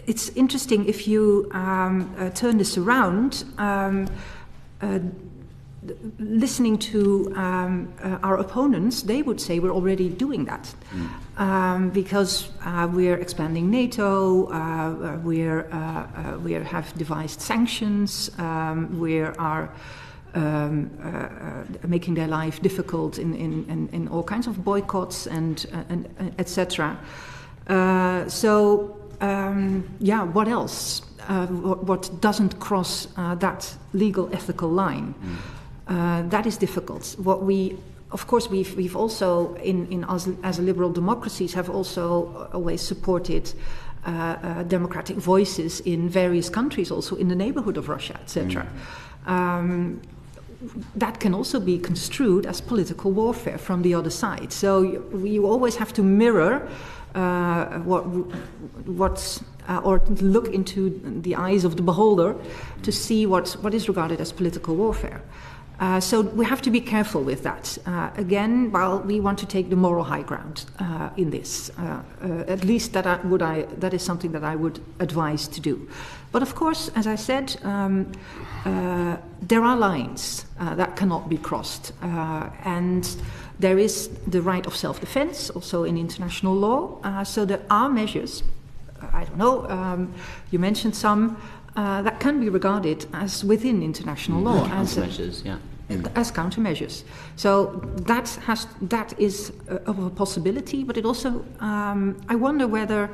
it's interesting if you turn this around. Listening to our opponents, they would say we're already doing that because we're expanding NATO, we have devised sanctions, we are making their life difficult in all kinds of boycotts and etc. What else? what doesn't cross that legal ethical line. That is difficult. Of course, we've also, as liberal democracies, have also always supported democratic voices in various countries, also in the neighborhood of Russia, etc. That can also be construed as political warfare from the other side. So you always have to mirror or look into the eyes of the beholder to see what is regarded as political warfare. So we have to be careful with that. Again, we want to take the moral high ground in this. At least that is something that I would advise to do. But of course, as I said, there are lines that cannot be crossed. And there is the right of self-defense, also in international law. So there are measures, I don't know, you mentioned some, that can be regarded as within international law. As measures, yeah. As countermeasures. So that is of a possibility, but it also, I wonder whether,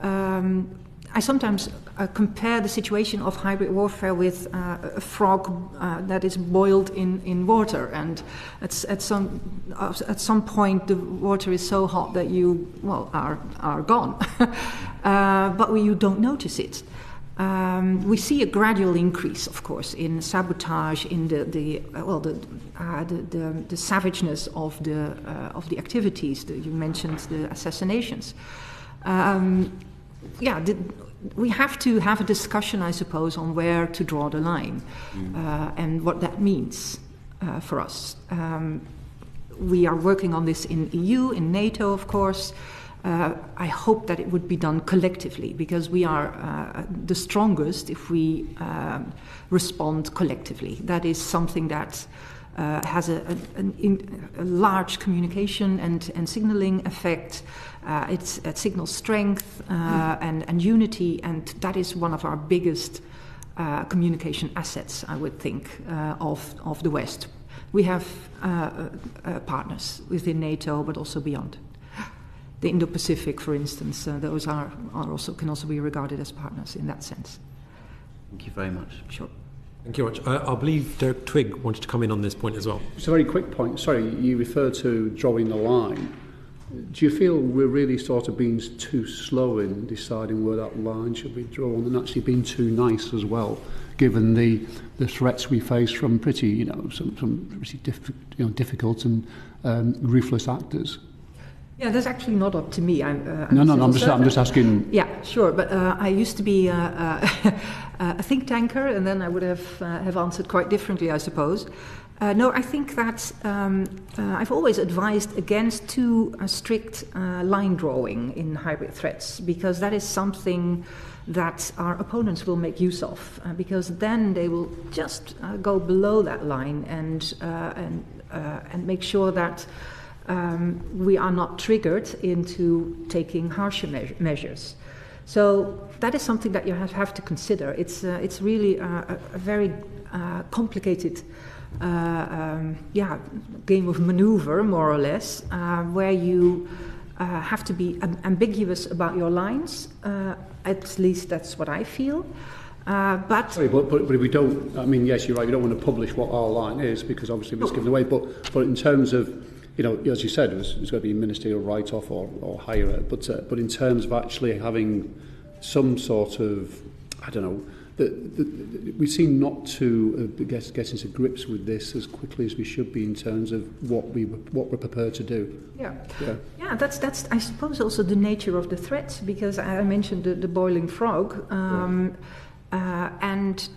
I sometimes compare the situation of hybrid warfare with a frog that is boiled in water, and at some point the water is so hot that you are gone, but you don't notice it. We see a gradual increase, of course, in sabotage, in the savageness of the activities. You mentioned the assassinations. We have to have a discussion, I suppose, on where to draw the line and what that means for us. We are working on this in EU, in NATO, of course. I hope that it would be done collectively, because we are the strongest if we respond collectively. That is something that has a large communication and signaling effect. It signals strength and unity, and that is one of our biggest communication assets, I would think, of the West. We have partners within NATO, but also beyond. The Indo-Pacific, for instance, those can also be regarded as partners in that sense. Thank you very much. Sure. Thank you very much. I believe Derek Twigg wanted to come in on this point as well. It's a very quick point. Sorry, you referred to drawing the line. Do you feel we're really sort of being too slow in deciding where that line should be drawn, and actually being too nice as well, given the threats we face from pretty, some pretty difficult and ruthless actors? Yeah, that's actually not up to me. I'm just asking. Yeah, sure. But I used to be a think tanker, and then I would have answered quite differently, I suppose. No, I think that I've always advised against too strict line drawing in hybrid threats, because that is something that our opponents will make use of, because then they will just go below that line and make sure that we are not triggered into taking harsher measures. So that is something that you have to consider. It's really a very complicated game of maneuver, more or less, where you have to be ambiguous about your lines. At least that's what I feel. But if we don't, I mean, yes, you're right. We don't want to publish what our line is, because obviously it's given away. But in terms of, as you said, it's got to be ministerial write-off or higher. But in terms of actually having some sort of, I don't know, we seem not to get into grips with this as quickly as we should be in terms of what we're prepared to do. Yeah. That's I suppose also the nature of the threat, because I mentioned the boiling frog, and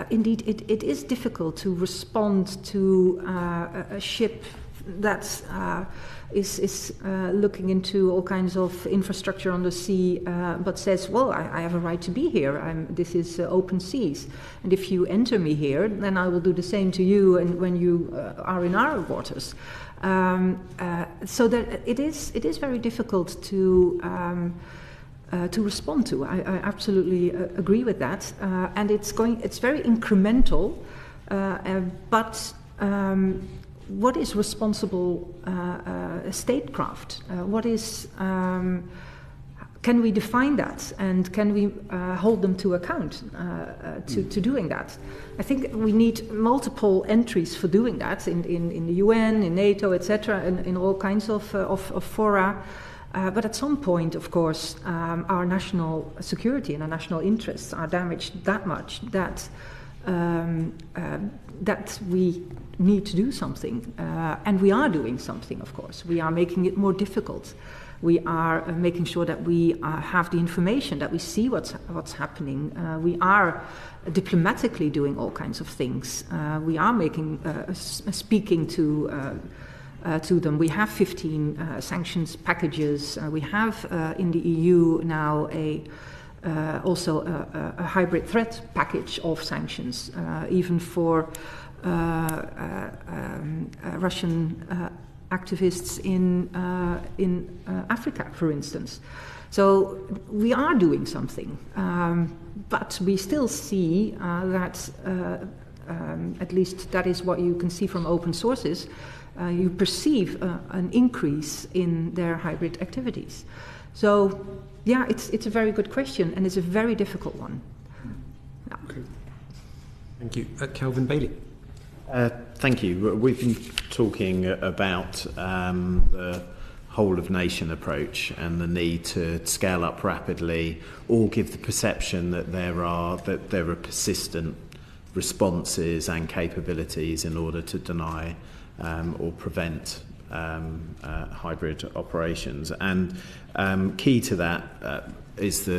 indeed it is difficult to respond to a ship that is looking into all kinds of infrastructure on the sea, but says, well, I have a right to be here. This is open seas, and if you enter me here, then I will do the same to you, and when you are in our waters. So that it is very difficult to respond to. I absolutely agree with that, and it's very incremental, but. What is responsible statecraft? What is can we define that, and can we hold them to account to doing that? I think we need multiple entries for doing that in the UN, in NATO, etc., in all kinds of fora. But at some point, of course, our national security and our national interests are damaged that much that that we need to do something. And we are doing something, of course. We are making it more difficult. We are making sure that we have the information, that we see what's happening. We are diplomatically doing all kinds of things. We are speaking to them. We have 15 sanctions packages. We have in the EU now also a hybrid threat package of sanctions, even for Russian activists in Africa, for instance. So we are doing something, but we still see that, at least that is what you can see from open sources, you perceive an increase in their hybrid activities. So, yeah, it's a very good question, and it's a very difficult one. Yeah. Okay. Thank you. Kelvin Bailey. Thank you. We've been talking about the whole of nation approach and the need to scale up rapidly, or give the perception that there are persistent responses and capabilities in order to deny or prevent hybrid operations. And key to that is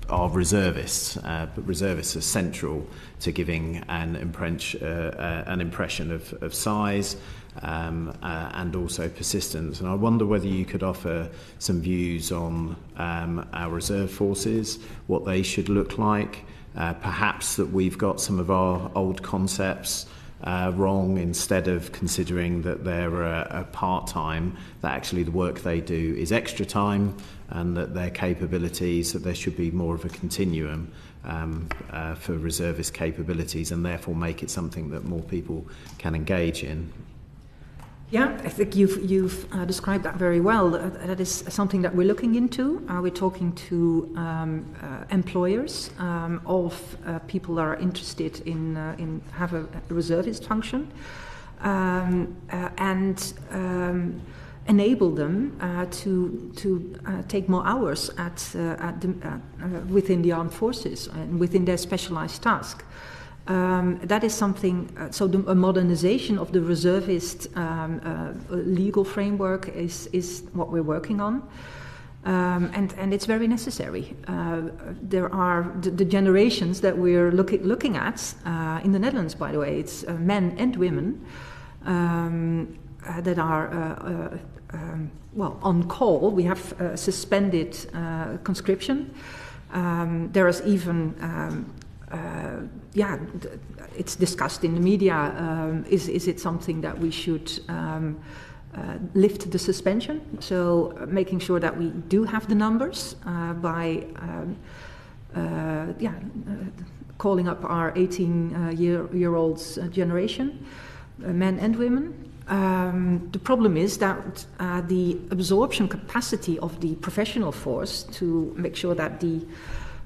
our reservists. But reservists are central to giving an impression of size and also persistence. And I wonder whether you could offer some views on our reserve forces, what they should look like. Perhaps that we've got some of our old concepts wrong, instead of considering that they're a part-time, that actually the work they do is extra time, and that their capabilities, that there should be more of a continuum for reservist capabilities, and therefore make it something that more people can engage in. Yeah, I think you've described that very well. That is something that we're looking into. We're talking to employers of people that are interested in have a reservist function, and enable them to take more hours within the armed forces and within their specialized task. That is something, a modernization of the reservist legal framework is what we're working on. And it's very necessary. There are the generations that we're looking at, in the Netherlands, by the way, it's men and women that are on call. We have suspended conscription. There is even it's discussed in the media. Is it something that we should lift the suspension? So making sure that we do have the numbers by calling up our 18-year-olds generation, men and women. The problem is that the absorption capacity of the professional force to make sure that the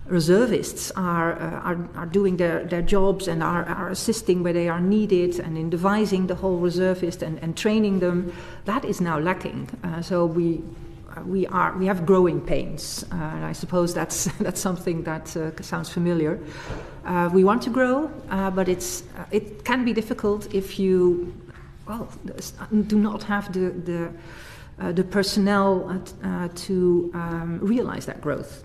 reservists are doing their jobs and are assisting where they are needed, and in devising the whole reservist and training them, that is now lacking. So we have growing pains. And I suppose that's something that sounds familiar. We want to grow, but it can be difficult if you do not have the personnel to realize that growth.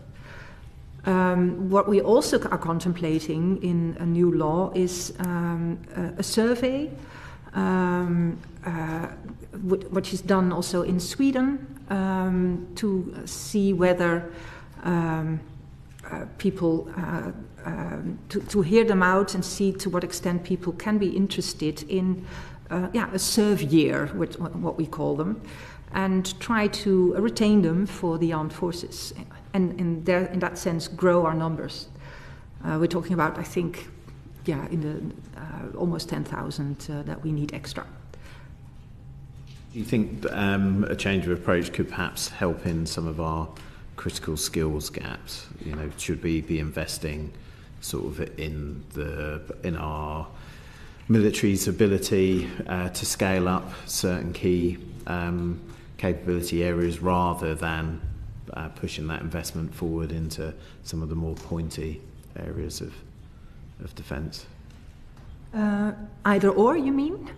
What we also are contemplating in a new law is a survey, which is done also in Sweden, to see whether people, to hear them out and see to what extent people can be interested in a serve year, what we call them, and try to retain them for the armed forces. And in that sense, grow our numbers. We're talking about, I think, in the almost 10,000 that we need extra. Do you think a change of approach could perhaps help in some of our critical skills gaps. You know, should we be investing sort of in our military's ability to scale up certain key capability areas rather than pushing that investment forward into some of the more pointy areas of defence? Either or, you mean?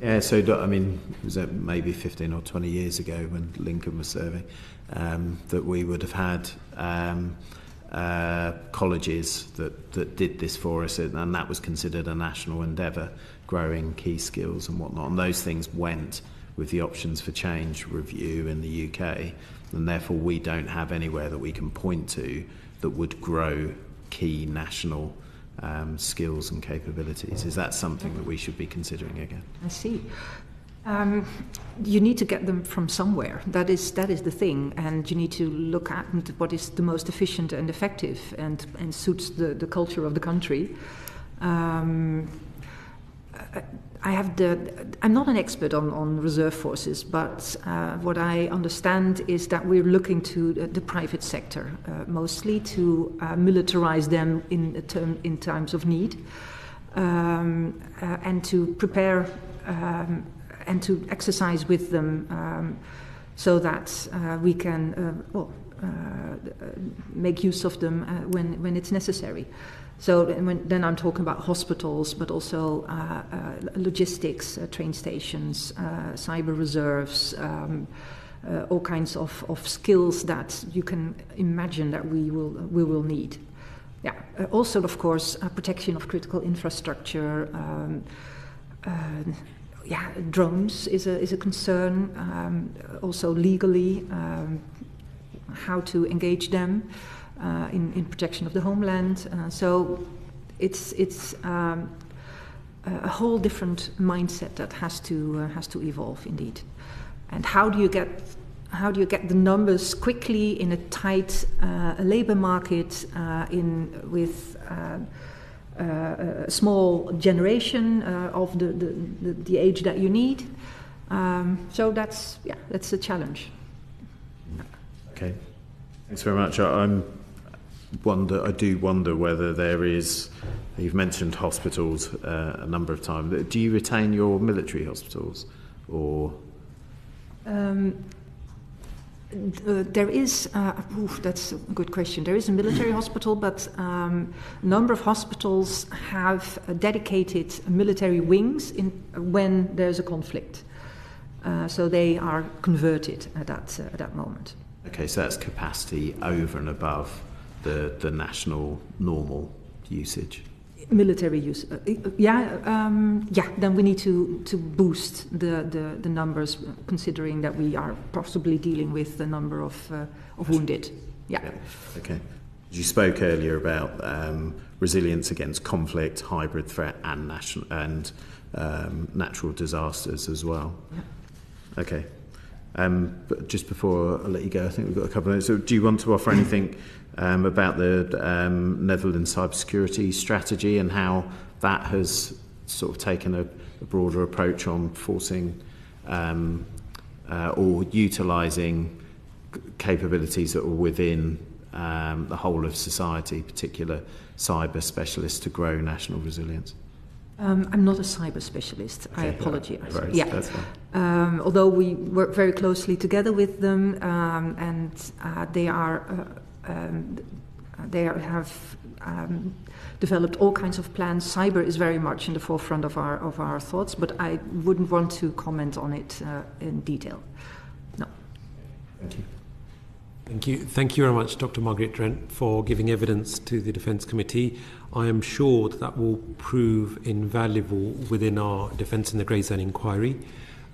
Yeah, so I mean, was that maybe 15 or 20 years ago when Lincoln was serving, that we would have had colleges that did this for us, and that was considered a national endeavour, growing key skills and whatnot. And those things went with the options for change review in the UK, and therefore we don't have anywhere that we can point to that would grow key national skills and capabilities. Is that something that we should be considering again? I see. You need to get them from somewhere. That is the thing, and you need to look at what is the most efficient and effective and suits the culture of the country. I'm not an expert on reserve forces, but what I understand is that we're looking to the private sector mostly to militarize them in times of need, and to prepare and to exercise with them so that we can make use of them when it's necessary. So then I'm talking about hospitals, but also logistics, train stations, cyber reserves, all kinds of skills that you can imagine that we will need. Yeah. Also, of course, protection of critical infrastructure. Drones is a concern. Also legally, how to engage them. In protection of the homeland, so it's a whole different mindset that has to evolve indeed. And how do you get the numbers quickly in a tight labour market with a small generation of the age that you need? So that's a challenge. Okay, thanks very much. I do wonder whether there is. You've mentioned hospitals a number of times. Do you retain your military hospitals, or? There is. That's a good question. There is a military hospital, but a number of hospitals have dedicated military wings when there's a conflict. So they are converted at that moment. Okay, so that's capacity over and above the national normal usage. Military use, then we need to boost the numbers, considering that we are possibly dealing with the number of wounded. Yeah. Okay. You spoke earlier about resilience against conflict, hybrid threat, and natural disasters as well. Yeah. Okay. But just before I let you go, I think we've got a couple of minutes. So do you want to offer anything about the Netherlands cybersecurity strategy and how that has sort of taken a broader approach on forcing or utilising capabilities that are within the whole of society, particular cyber specialists, to grow national resilience? I'm not a cyber specialist. Okay, I apologize. Right, yeah. That's fine. Although we work very closely together with them, and they have developed all kinds of plans. Cyber is very much in the forefront of our thoughts, but I wouldn't want to comment on it in detail. No. Thank you. Thank you. Thank you very much, Dr. Margaret Drent, for giving evidence to the Defence Committee. I am sure that will prove invaluable within our Defence in the Grey Zone inquiry.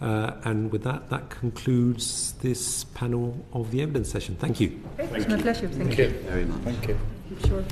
And with that concludes this panel of the evidence session. Thank you. Okay, it's my pleasure. Thank you. Very much. Thank you. Sure.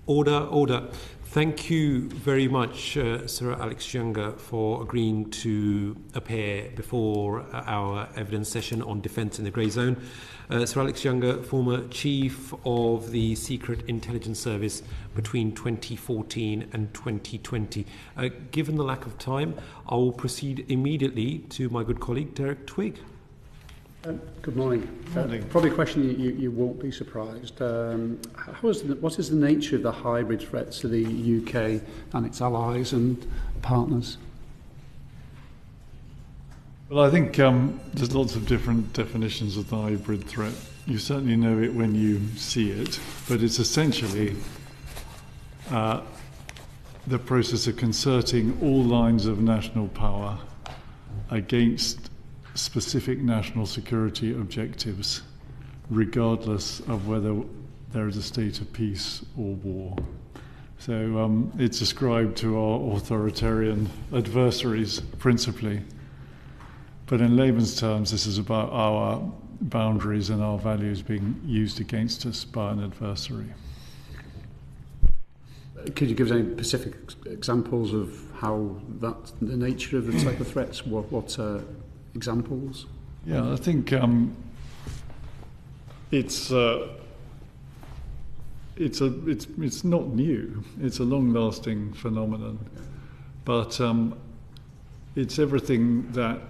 Order. Thank you very much, Sir Alex Younger, for agreeing to appear before our evidence session on defence in the grey zone. Sir Alex Younger, former Chief of the Secret Intelligence Service between 2014 and 2020. Given the lack of time, I will proceed immediately to my good colleague, Derek Twigg. Good morning. Probably a question you won't be surprised. What is the nature of the hybrid threats to the UK and its allies and partners? Well, I think there's lots of different definitions of the hybrid threat. You certainly know it when you see it, but it's essentially the process of concerting all lines of national power against specific national security objectives, regardless of whether there is a state of peace or war. So it's ascribed to our authoritarian adversaries, principally. But in layman's terms, this is about our boundaries and our values being used against us by an adversary. Could you give us any specific examples of how that's the nature of the type of threats? What examples? Yeah, I think it's not new. It's a long-lasting phenomenon, but it's everything that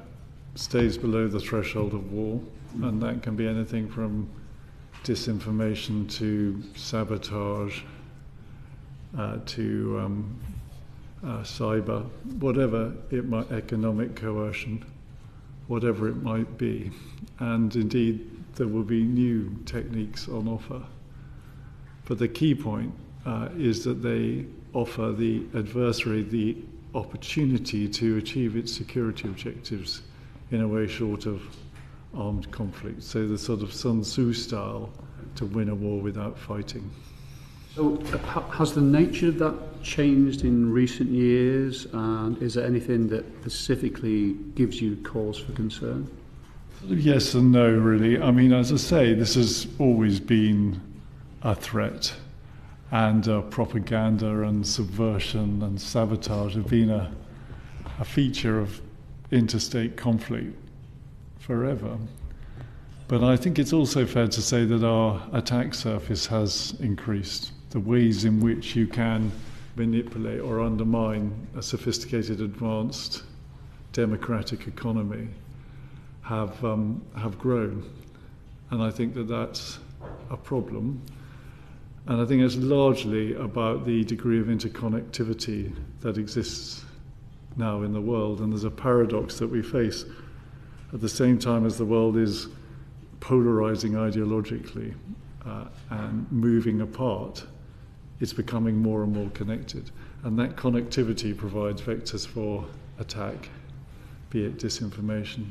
stays below the threshold of war, and that can be anything from disinformation to sabotage to cyber, whatever it might, economic coercion, whatever it might be. And indeed, there will be new techniques on offer. But the key point is that they offer the adversary the opportunity to achieve its security objectives in a way short of armed conflict. So the sort of Sun Tzu style to win a war without fighting. So has the nature of that changed in recent years, and is there anything that specifically gives you cause for concern? Yes and no, really. I mean, as I say, this has always been a threat, and propaganda and subversion and sabotage have been a feature of interstate conflict forever. But I think it's also fair to say that our attack surface has increased. The ways in which you can manipulate or undermine a sophisticated, advanced democratic economy have grown. And I think that that's a problem. And I think it's largely about the degree of interconnectivity that exists now in the world. And there's a paradox that we face. At the same time as the world is polarizing ideologically and moving apart, it's becoming more and more connected. And that connectivity provides vectors for attack, be it disinformation,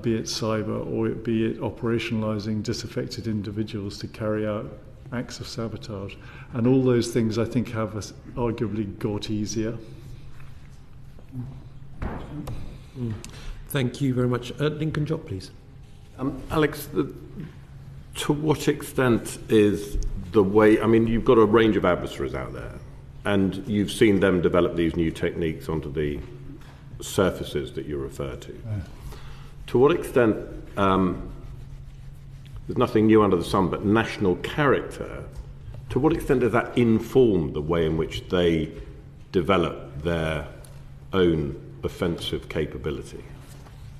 be it cyber, or be it operationalizing disaffected individuals to carry out acts of sabotage. And all those things, I think, have arguably got easier. Thank you very much. Lincoln Job, please. Alex, to what extent is the way, I mean, you've got a range of adversaries out there, and you've seen them develop these new techniques onto the surfaces that you refer to. Yeah. To what extent, there's nothing new under the sun, but national character, to what extent does that inform the way in which they develop their own offensive capability?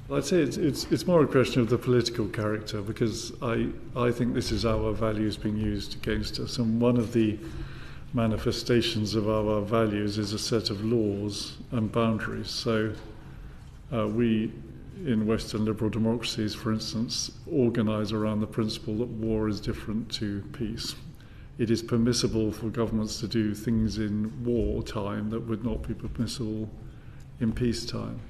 Well, I'd say it's more a question of the political character, because I think this is our values being used against us, and one of the manifestations of our values is a set of laws and boundaries. So we, in Western liberal democracies, for instance, organise around the principle that war is different to peace. It is permissible for governments to do things in wartime that would not be permissible in peacetime.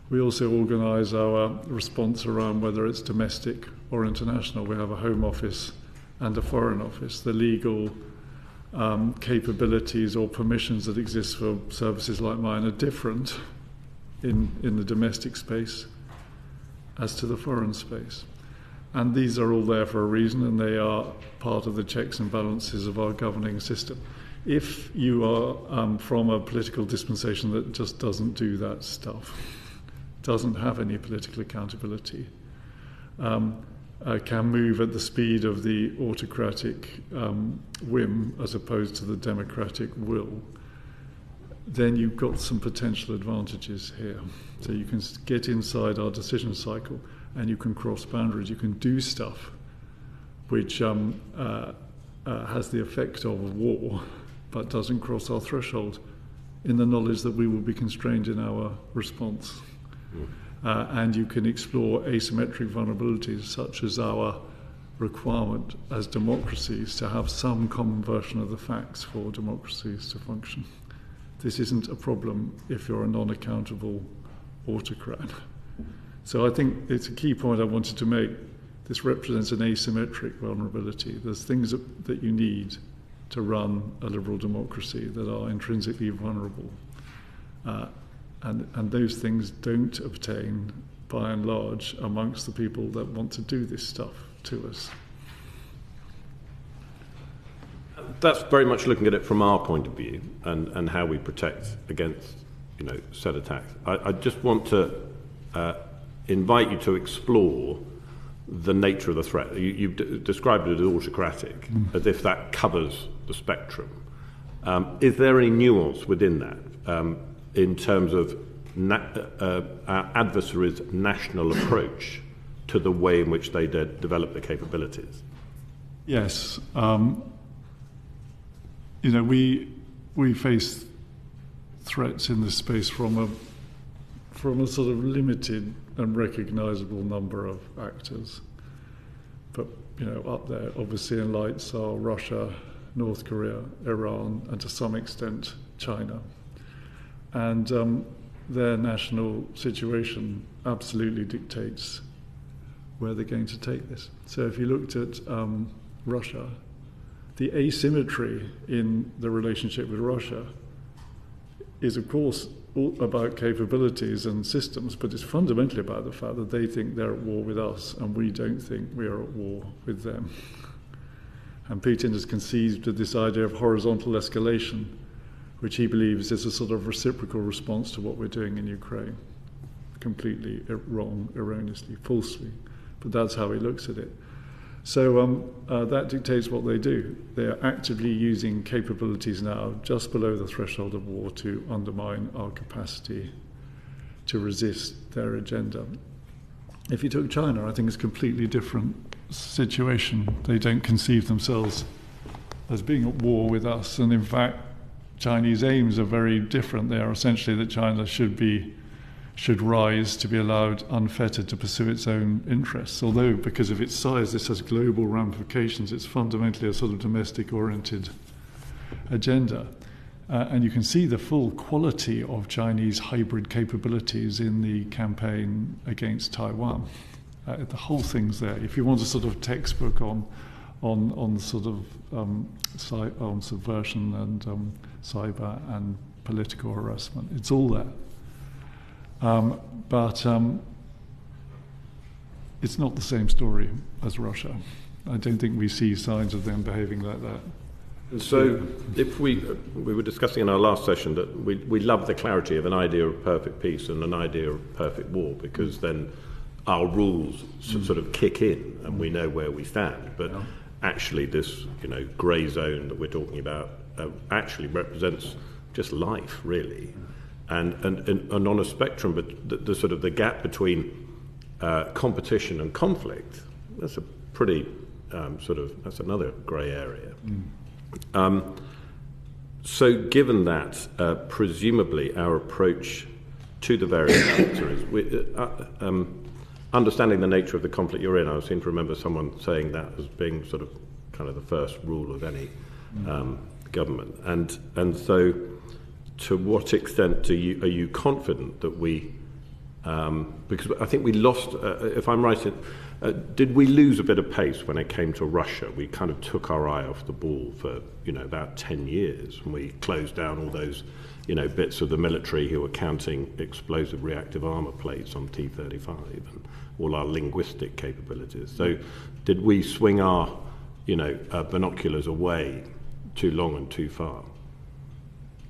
We also organise our response around whether it's domestic or international. We have a Home Office and a Foreign Office. The legal capabilities or permissions that exist for services like mine are different in the domestic space as to the foreign space. And these are all there for a reason, and they are part of the checks and balances of our governing system. If you are from a political dispensation that just doesn't do that stuff, doesn't have any political accountability, can move at the speed of the autocratic whim as opposed to the democratic will, then you've got some potential advantages here. So you can get inside our decision cycle and you can cross boundaries. You can do stuff which has the effect of war but doesn't cross our threshold, in the knowledge that we will be constrained in our response. And you can explore asymmetric vulnerabilities, such as our requirement as democracies to have some common version of the facts for democracies to function. This isn't a problem if you're a non-accountable autocrat. So I think it's a key point I wanted to make. This represents an asymmetric vulnerability. There's things that you need to run a liberal democracy that are intrinsically vulnerable. And those things don't obtain, by and large, amongst the people that want to do this stuff to us. That's very much looking at it from our point of view and how we protect against, said attacks. I just want to invite you to explore the nature of the threat. You've described it as autocratic, as if that covers the spectrum. Is there any nuance within that? In terms of our adversaries' national approach to the way in which they develop their capabilities? Yes. We face threats in this space from a sort of limited and recognisable number of actors. But, up there, obviously in lights are Russia, North Korea, Iran, and to some extent China. And their national situation absolutely dictates where they're going to take this. So if you looked at Russia, the asymmetry in the relationship with Russia is, of course, all about capabilities and systems, but it's fundamentally about the fact that they think they're at war with us and we don't think we are at war with them. And Putin has conceived of this idea of horizontal escalation, which he believes is a sort of reciprocal response to what we're doing in Ukraine. Completely wrong, erroneously, falsely. But that's how he looks at it. So that dictates what they do. They are actively using capabilities now just below the threshold of war to undermine our capacity to resist their agenda. If you took China, I think it's a completely different situation. They don't conceive themselves as being at war with us, and in fact, Chinese aims are very different. They are essentially that China should rise to be allowed unfettered to pursue its own interests. Although, because of its size, this has global ramifications. It's fundamentally a sort of domestic-oriented agenda. And you can see the full quality of Chinese hybrid capabilities in the campaign against Taiwan. The whole thing's there. If you want a sort of textbook on sort of on subversion and cyber and political harassment, it's all there. But it's not the same story as Russia. I don't think we see signs of them behaving like that. And so, if we were discussing in our last session that we love the clarity of an idea of perfect peace and an idea of perfect war, because then our rules sort of kick in and we know where we stand. But actually, this grey zone that we're talking about actually represents just life, really. And on a spectrum, but the sort of the gap between competition and conflict, that's a pretty that's another grey area. So given that, presumably our approach to the various actors, understanding the nature of the conflict you're in, I seem to remember someone saying that as being sort of kind of the first rule of any government. And so to what extent are you confident that we Because I think we lost, if I'm right, did we lose a bit of pace when it came to Russia? We kind of took our eye off the ball for, about 10 years, and we closed down all those, bits of the military who were counting explosive reactive armor plates on T-35 and all our linguistic capabilities. So did we swing our, binoculars away too long and too far?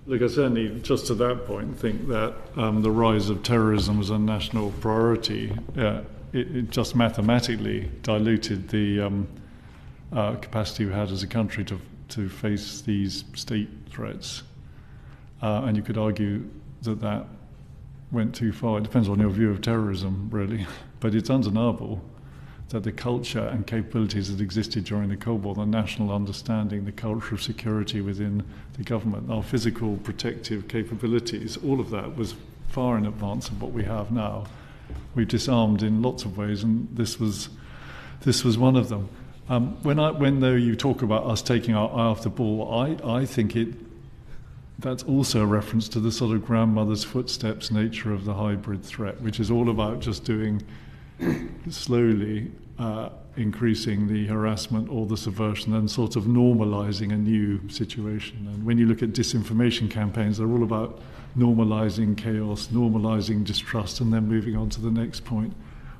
Look, I certainly, just to that point, think that the rise of terrorism as a national priority, it just mathematically diluted the capacity we had as a country to face these state threats. And you could argue that went too far. It depends on your view of terrorism, really. But it's undeniable that the culture and capabilities that existed during the Cold War, the national understanding, the culture of security within the government, our physical protective capabilities, all of that was far in advance of what we have now. We've disarmed in lots of ways, and this was one of them. When though you talk about us taking our eye off the ball, I think that's also a reference to the sort of grandmother's footsteps nature of the hybrid threat, which is all about just doing slowly increasing the harassment or the subversion and sort of normalizing a new situation. And when you look at disinformation campaigns, they're all about normalizing chaos, normalizing distrust, and then moving on to the next point.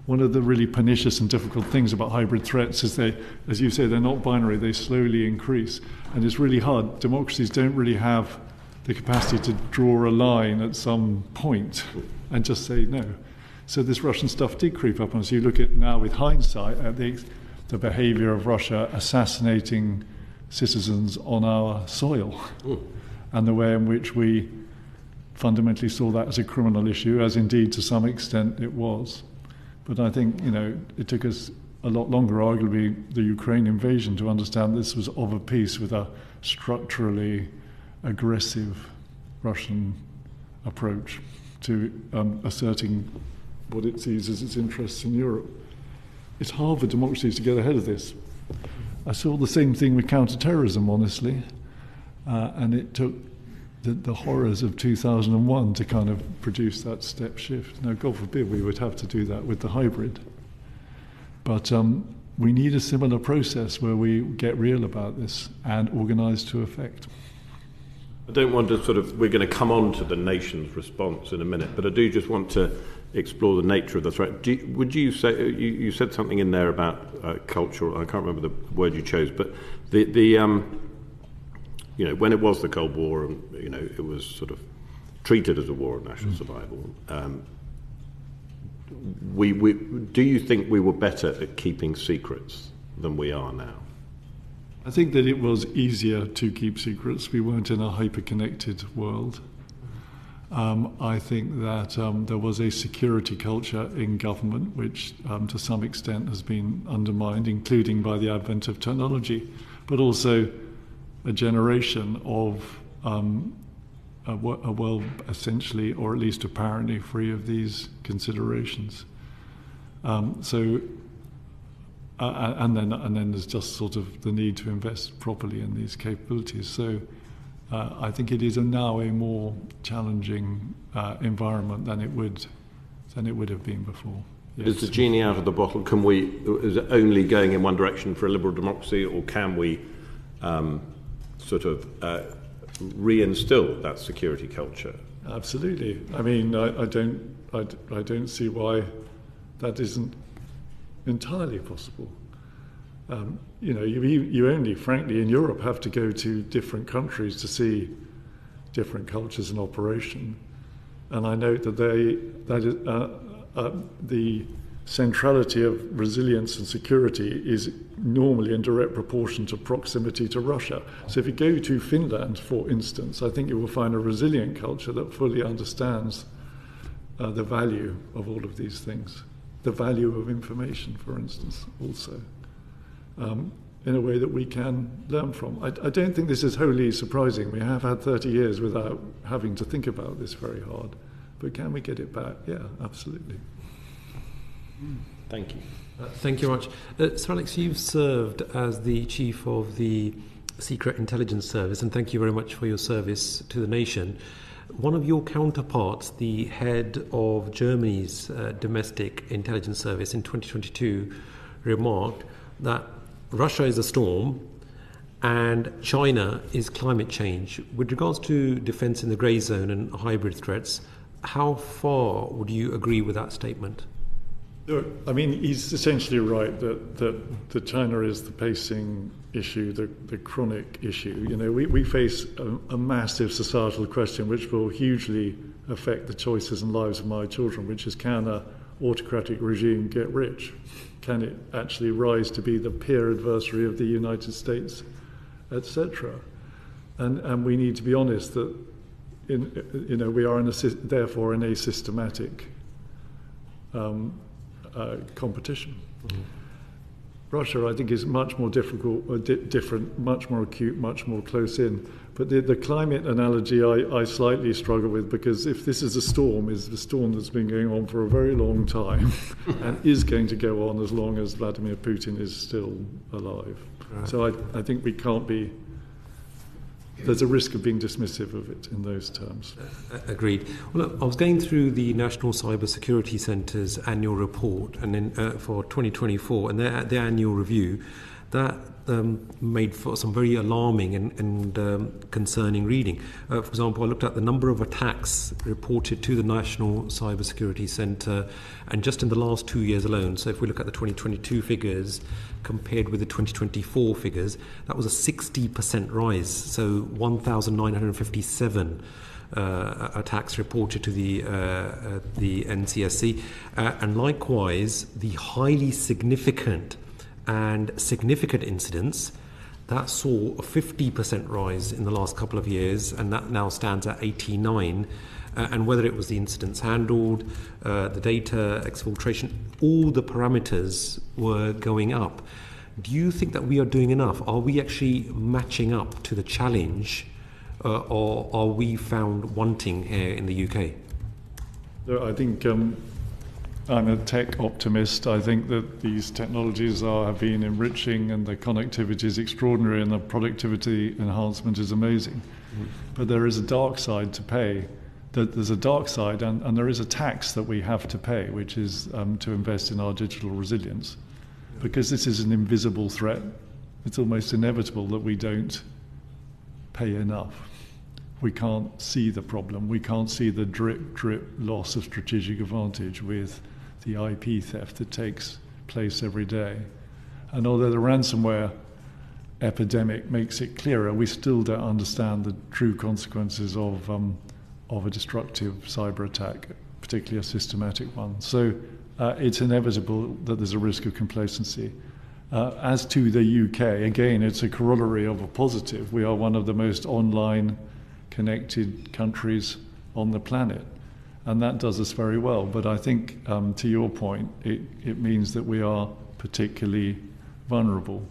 One of the really pernicious and difficult things about hybrid threats is they, as you say, they're not binary, they slowly increase. And it's really hard. Democracies don't really have the capacity to draw a line at some point and just say no. So this Russian stuff did creep up on us. You look at now with hindsight at the behavior of Russia assassinating citizens on our soil and the way in which we fundamentally saw that as a criminal issue, as indeed to some extent it was. But I think, it took us a lot longer, arguably, the Ukraine invasion to understand this was of a piece with a structurally aggressive Russian approach to asserting what it sees as its interests in Europe. It's hard for democracies to get ahead of this. I saw the same thing with counter-terrorism, honestly, and it took the horrors of 2001 to kind of produce that step shift. Now, God forbid we would have to do that with the hybrid. But we need a similar process where we get real about this and organise to effect. I don't want to we're going to come on to the nation's response in a minute, but I do just want to explore the nature of the threat. Would you say, you said something in there about cultural, I can't remember the word you chose, but the when it was the Cold War and, it was sort of treated as a war of national survival, do you think we were better at keeping secrets than we are now? I think that it was easier to keep secrets. We weren't in a hyper-connected world. I think that there was a security culture in government which to some extent has been undermined, including by the advent of technology, but also a generation of a world essentially, or at least apparently, free of these considerations. And then there's just sort of the need to invest properly in these capabilities. So I think it is now a more challenging environment than it would have been before. Yes. Is the genie out of the bottle? Is it only going in one direction for a liberal democracy, or can we reinstill that security culture? Absolutely. I mean, I don't see why that isn't entirely possible. You only, frankly, in Europe, have to go to different countries to see different cultures in operation. And I note that the centrality of resilience and security is normally in direct proportion to proximity to Russia. So if you go to Finland, for instance, I think you will find a resilient culture that fully understands the value of all of these things. The value of information, for instance, also, in a way that we can learn from. I don't think this is wholly surprising. We have had 30 years without having to think about this very hard. But can we get it back? Yeah, absolutely. Thank you. Thank you very much. Sir Alex, you've served as the Chief of the Secret Intelligence Service, and thank you very much for your service to the nation. One of your counterparts, the head of Germany's domestic intelligence service in 2022, remarked that Russia is a storm and China is climate change. With regards to defense in the grey zone and hybrid threats, how far would you agree with that statement? Look, I mean, he's essentially right that China is the pacing issue, the chronic issue. You know, we face a massive societal question which will hugely affect the choices and lives of my children, which is, can an autocratic regime get rich? Can it actually rise to be the peer adversary of the United States, etc.? And we need to be honest that we are therefore in a systematic competition. Mm-hmm. Russia, I think, is much more difficult, different, much more acute, much more close in. But the climate analogy I slightly struggle with, because if this is a storm, is the storm that's been going on for a very long time and is going to go on as long as Vladimir Putin is still alive. Right. So I think we can't be... There's a risk of being dismissive of it in those terms. Agreed. Well, look, I was going through the National Cybersecurity Centre's annual report and then for 2024 and their annual review. That made for some very alarming and concerning reading. For example, I looked at the number of attacks reported to the National Cybersecurity Centre, and just in the last 2 years alone, so if we look at the 2022 figures compared with the 2024 figures, that was a 60% rise, so 1,957 attacks reported to the NCSC, and likewise the highly significant and significant incidents that saw a 50% rise in the last couple of years, and that now stands at 89. And whether it was the incidents handled, the data exfiltration, all the parameters were going up. Do you think that we are doing enough? Are we actually matching up to the challenge, or are we found wanting here in the UK? I think I'm a tech optimist. I think that these technologies have been enriching, and the connectivity is extraordinary, and the productivity enhancement is amazing. Mm. But there is a dark side to pay. There's a dark side, and there is a tax that we have to pay, which is to invest in our digital resilience. Because this is an invisible threat, it's almost inevitable that we don't pay enough. We can't see the problem. We can't see the drip loss of strategic advantage with the IP theft that takes place every day. And although the ransomware epidemic makes it clearer, we still don't understand the true consequences of a destructive cyber attack, particularly a systematic one. So it's inevitable that there's a risk of complacency. As to the UK, again, it's a corollary of a positive. We are one of the most online connected countries on the planet, and that does us very well. But I think, to your point, it means that we are particularly vulnerable.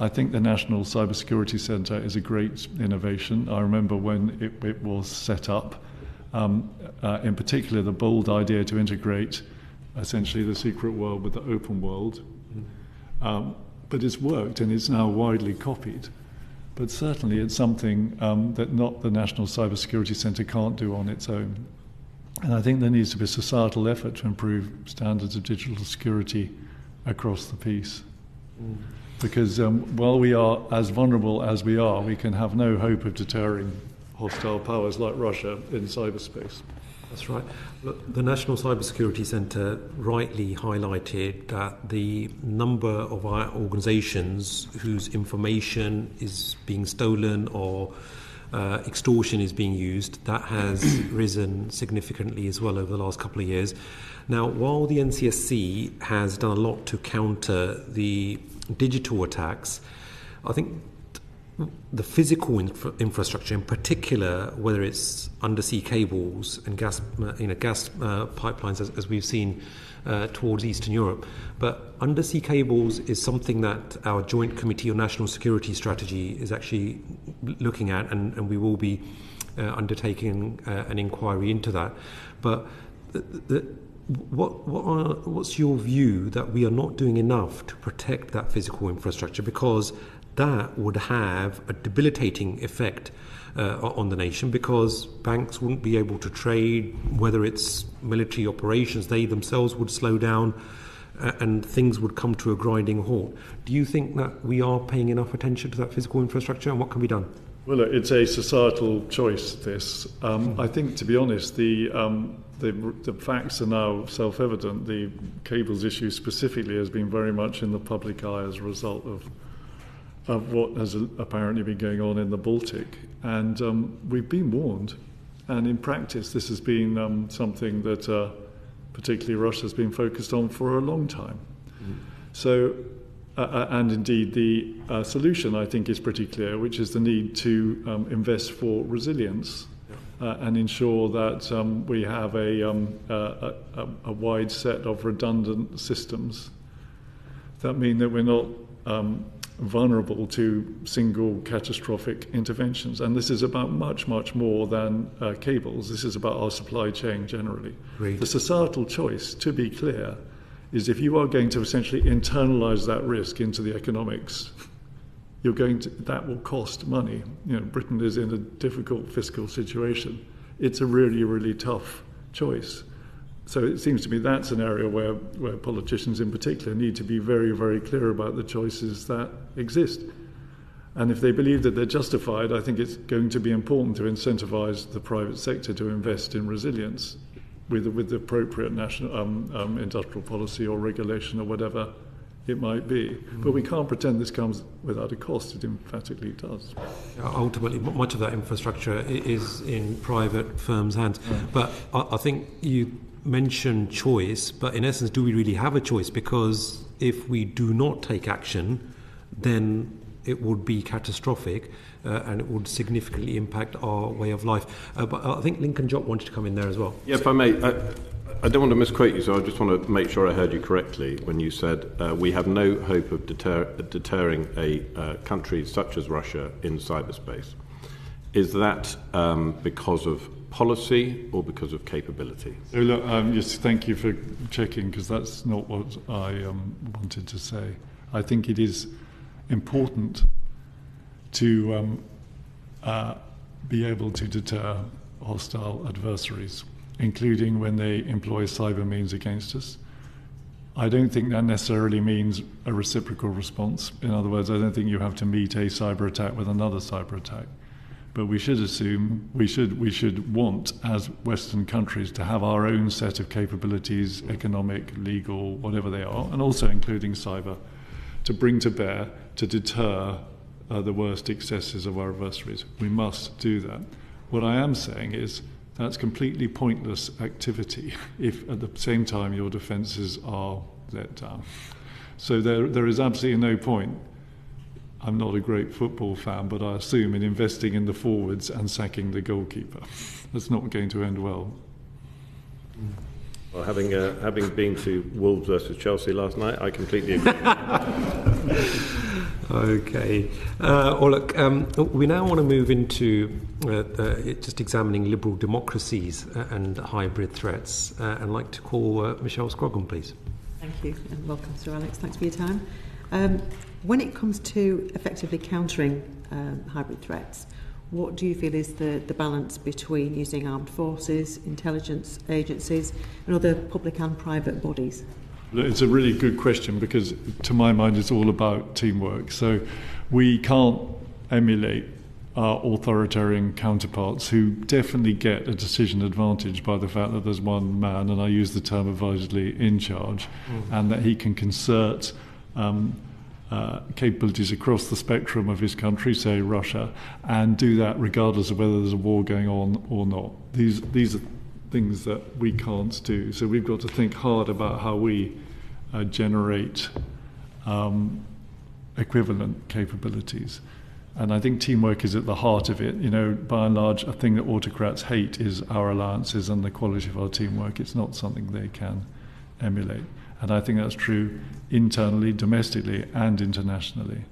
I think the National Cybersecurity Centre is a great innovation. I remember when it was set up, in particular the bold idea to integrate essentially the secret world with the open world. But it's worked, and it's now widely copied. But certainly it's something that not the National Cybersecurity Centre can't do on its own. And I think there needs to be a societal effort to improve standards of digital security across the piece. Because while we are as vulnerable as we are, we can have no hope of deterring hostile powers like Russia in cyberspace. That's right. Look, the National Cybersecurity Centre rightly highlighted that the number of our organisations whose information is being stolen or extortion is being used, that has risen significantly as well over the last couple of years. Now, while the NCSC has done a lot to counter the digital attacks, I think the physical infrastructure, in particular, whether it's undersea cables and gas pipelines, as we've seen towards Eastern Europe, but undersea cables is something that our Joint Committee on National Security Strategy is actually looking at, and we will be undertaking an inquiry into that. But what's your view that we are not doing enough to protect that physical infrastructure? Because that would have a debilitating effect on the nation, because banks wouldn't be able to trade, whether it's military operations, they themselves would slow down, and things would come to a grinding halt. Do you think that we are paying enough attention to that physical infrastructure, and what can be done? Well, look, it's a societal choice, this. I think, to be honest, the facts are now self-evident. The cables issue specifically has been very much in the public eye as a result of what has apparently been going on in the Baltic. And we've been warned. And in practice, this has been something that particularly Russia has been focused on for a long time. So, and indeed the solution, I think, is pretty clear, which is the need to invest for resilience and ensure that we have a wide set of redundant systems that mean that we're not vulnerable to single catastrophic interventions. And this is about much, much more than cables. This is about our supply chain generally. Great. The societal choice, to be clear, is if you are going to essentially internalize that risk into the economics, that will cost money. You know, Britain is in a difficult fiscal situation. It's a really, really tough choice. So it seems to me that's an area where politicians in particular need to be very, very clear about the choices that exist. And if they believe that they're justified, I think it's going to be important to incentivize the private sector to invest in resilience with the appropriate national industrial policy or regulation or whatever it might be. But we can't pretend this comes without a cost. It emphatically does. Ultimately, much of that infrastructure is in private firms' hands. But I think you mentioned choice, but in essence, do we really have a choice? Because if we do not take action, then it would be catastrophic and it would significantly impact our way of life. But I think Lincoln Jott wanted to come in there as well. Yeah, if I may, I don't want to misquote you, so I just want to make sure I heard you correctly when you said we have no hope of deterring a country such as Russia in cyberspace. Is that because of policy or because of capability? So look, yes, thank you for checking, because that's not what I wanted to say. I think it is important to be able to deter hostile adversaries, including when they employ cyber means against us. I don't think that necessarily means a reciprocal response. In other words, I don't think you have to meet a cyber attack with another cyber attack. But we should assume, we should want, as Western countries, to have our own set of capabilities, economic, legal, whatever they are, and also including cyber, to bring to bear to deter the worst excesses of our adversaries. We must do that. What I am saying is that's completely pointless activity if at the same time your defences are let down. So there is absolutely no point. I'm not a great football fan, but I assume in investing in the forwards and sacking the goalkeeper. That's not going to end well. Well, having been to Wolves versus Chelsea last night, I completely agree. Okay. Well, look, we now want to move into just examining liberal democracies and hybrid threats. I'd like to call Michelle Scroggin, please. Thank you, and welcome, Sir Alex. Thanks for your time. When it comes to effectively countering hybrid threats, what do you feel is the balance between using armed forces, intelligence agencies, and other public and private bodies? It's a really good question, because to my mind it's all about teamwork. So we can't emulate our authoritarian counterparts, who definitely get a decision advantage by the fact that there's one man, and I use the term advisedly, in charge, and that he can concert capabilities across the spectrum of his country, say Russia, and do that regardless of whether there's a war going on or not. These are things that we can't do. So we've got to think hard about how we generate equivalent capabilities. And I think teamwork is at the heart of it. You know, by and large, a thing that autocrats hate is our alliances and the quality of our teamwork. It's not something they can emulate. And I think that's true internally, domestically, and internationally.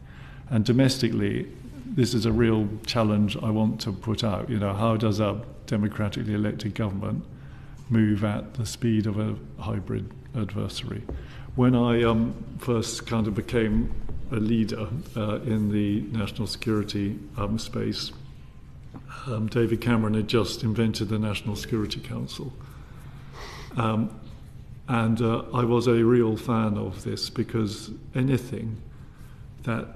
And domestically, this is a real challenge I want to put out. You know, how does a democratically elected government move at the speed of a hybrid adversary? When I first kind of became a leader in the national security space. David Cameron had just invented the National Security Council. And I was a real fan of this, because anything that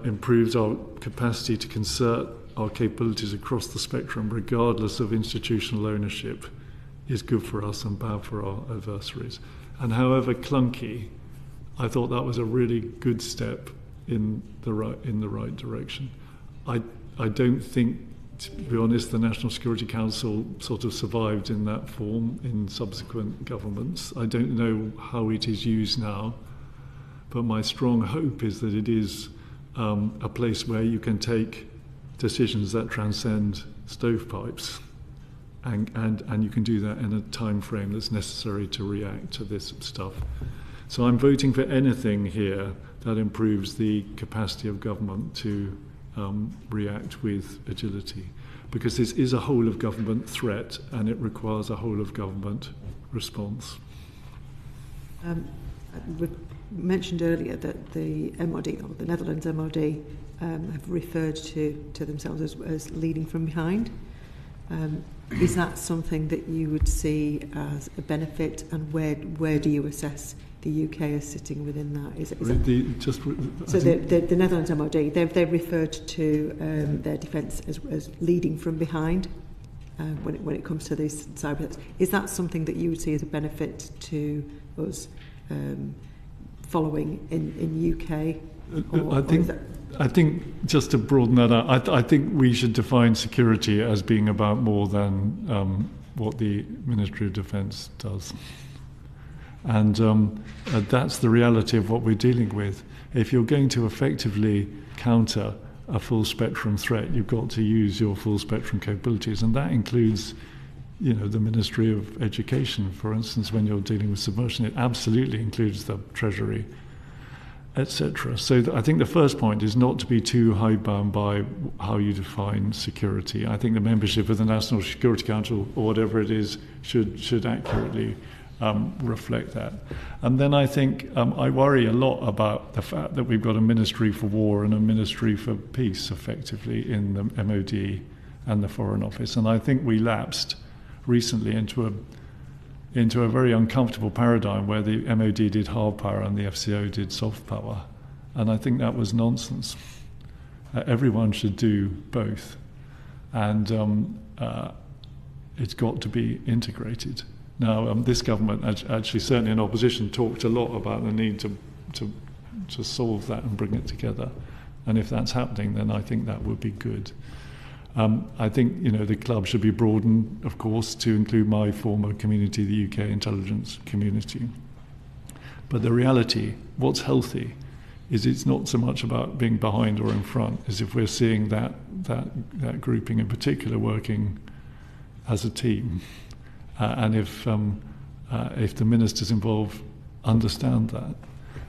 improves our capacity to concert our capabilities across the spectrum, regardless of institutional ownership, is good for us and bad for our adversaries. And however clunky, I thought that was a really good step in the right direction. I don't think, to be honest, the National Security Council sort of survived in that form in subsequent governments. I don't know how it is used now, but my strong hope is that it is a place where you can take decisions that transcend stovepipes, and you can do that in a time frame that's necessary to react to this stuff. So I'm voting for anything here that improves the capacity of government to react with agility, because this is a whole of government threat and it requires a whole of government response. We mentioned earlier that the MOD, or the Netherlands MOD, have referred to themselves as leading from behind. Is that something that you would see as a benefit, and where do you assess the UK as sitting within that? The Netherlands MOD, they've referred to their defence as leading from behind when it comes to these cyber threats. Is that something that you would see as a benefit to us following in UK? I think just to broaden that out, I think we should define security as being about more than what the Ministry of Defence does. And that's the reality of what we're dealing with. If you're going to effectively counter a full spectrum threat, you've got to use your full spectrum capabilities, and that includes, the Ministry of Education, for instance, when you're dealing with subversion. It absolutely includes the Treasury, etc. So I think the first point is not to be too hidebound by how you define security. I think the membership of the National Security Council, or whatever it is, should accurately reflect that. And then I think I worry a lot about the fact that we've got a Ministry for War and a Ministry for Peace, effectively, in the MOD and the Foreign Office. And I think we lapsed recently into a very uncomfortable paradigm where the MOD did hard power and the FCO did soft power. And I think that was nonsense. Everyone should do both. And it's got to be integrated. Now, this government, actually certainly in opposition, talked a lot about the need to solve that and bring it together. And if that's happening, then I think that would be good. I think the club should be broadened, of course, to include my former community, the UK intelligence community. But the reality, what's healthy, is it's not so much about being behind or in front, as if we're seeing that grouping in particular working as a team, and if the ministers involved understand that,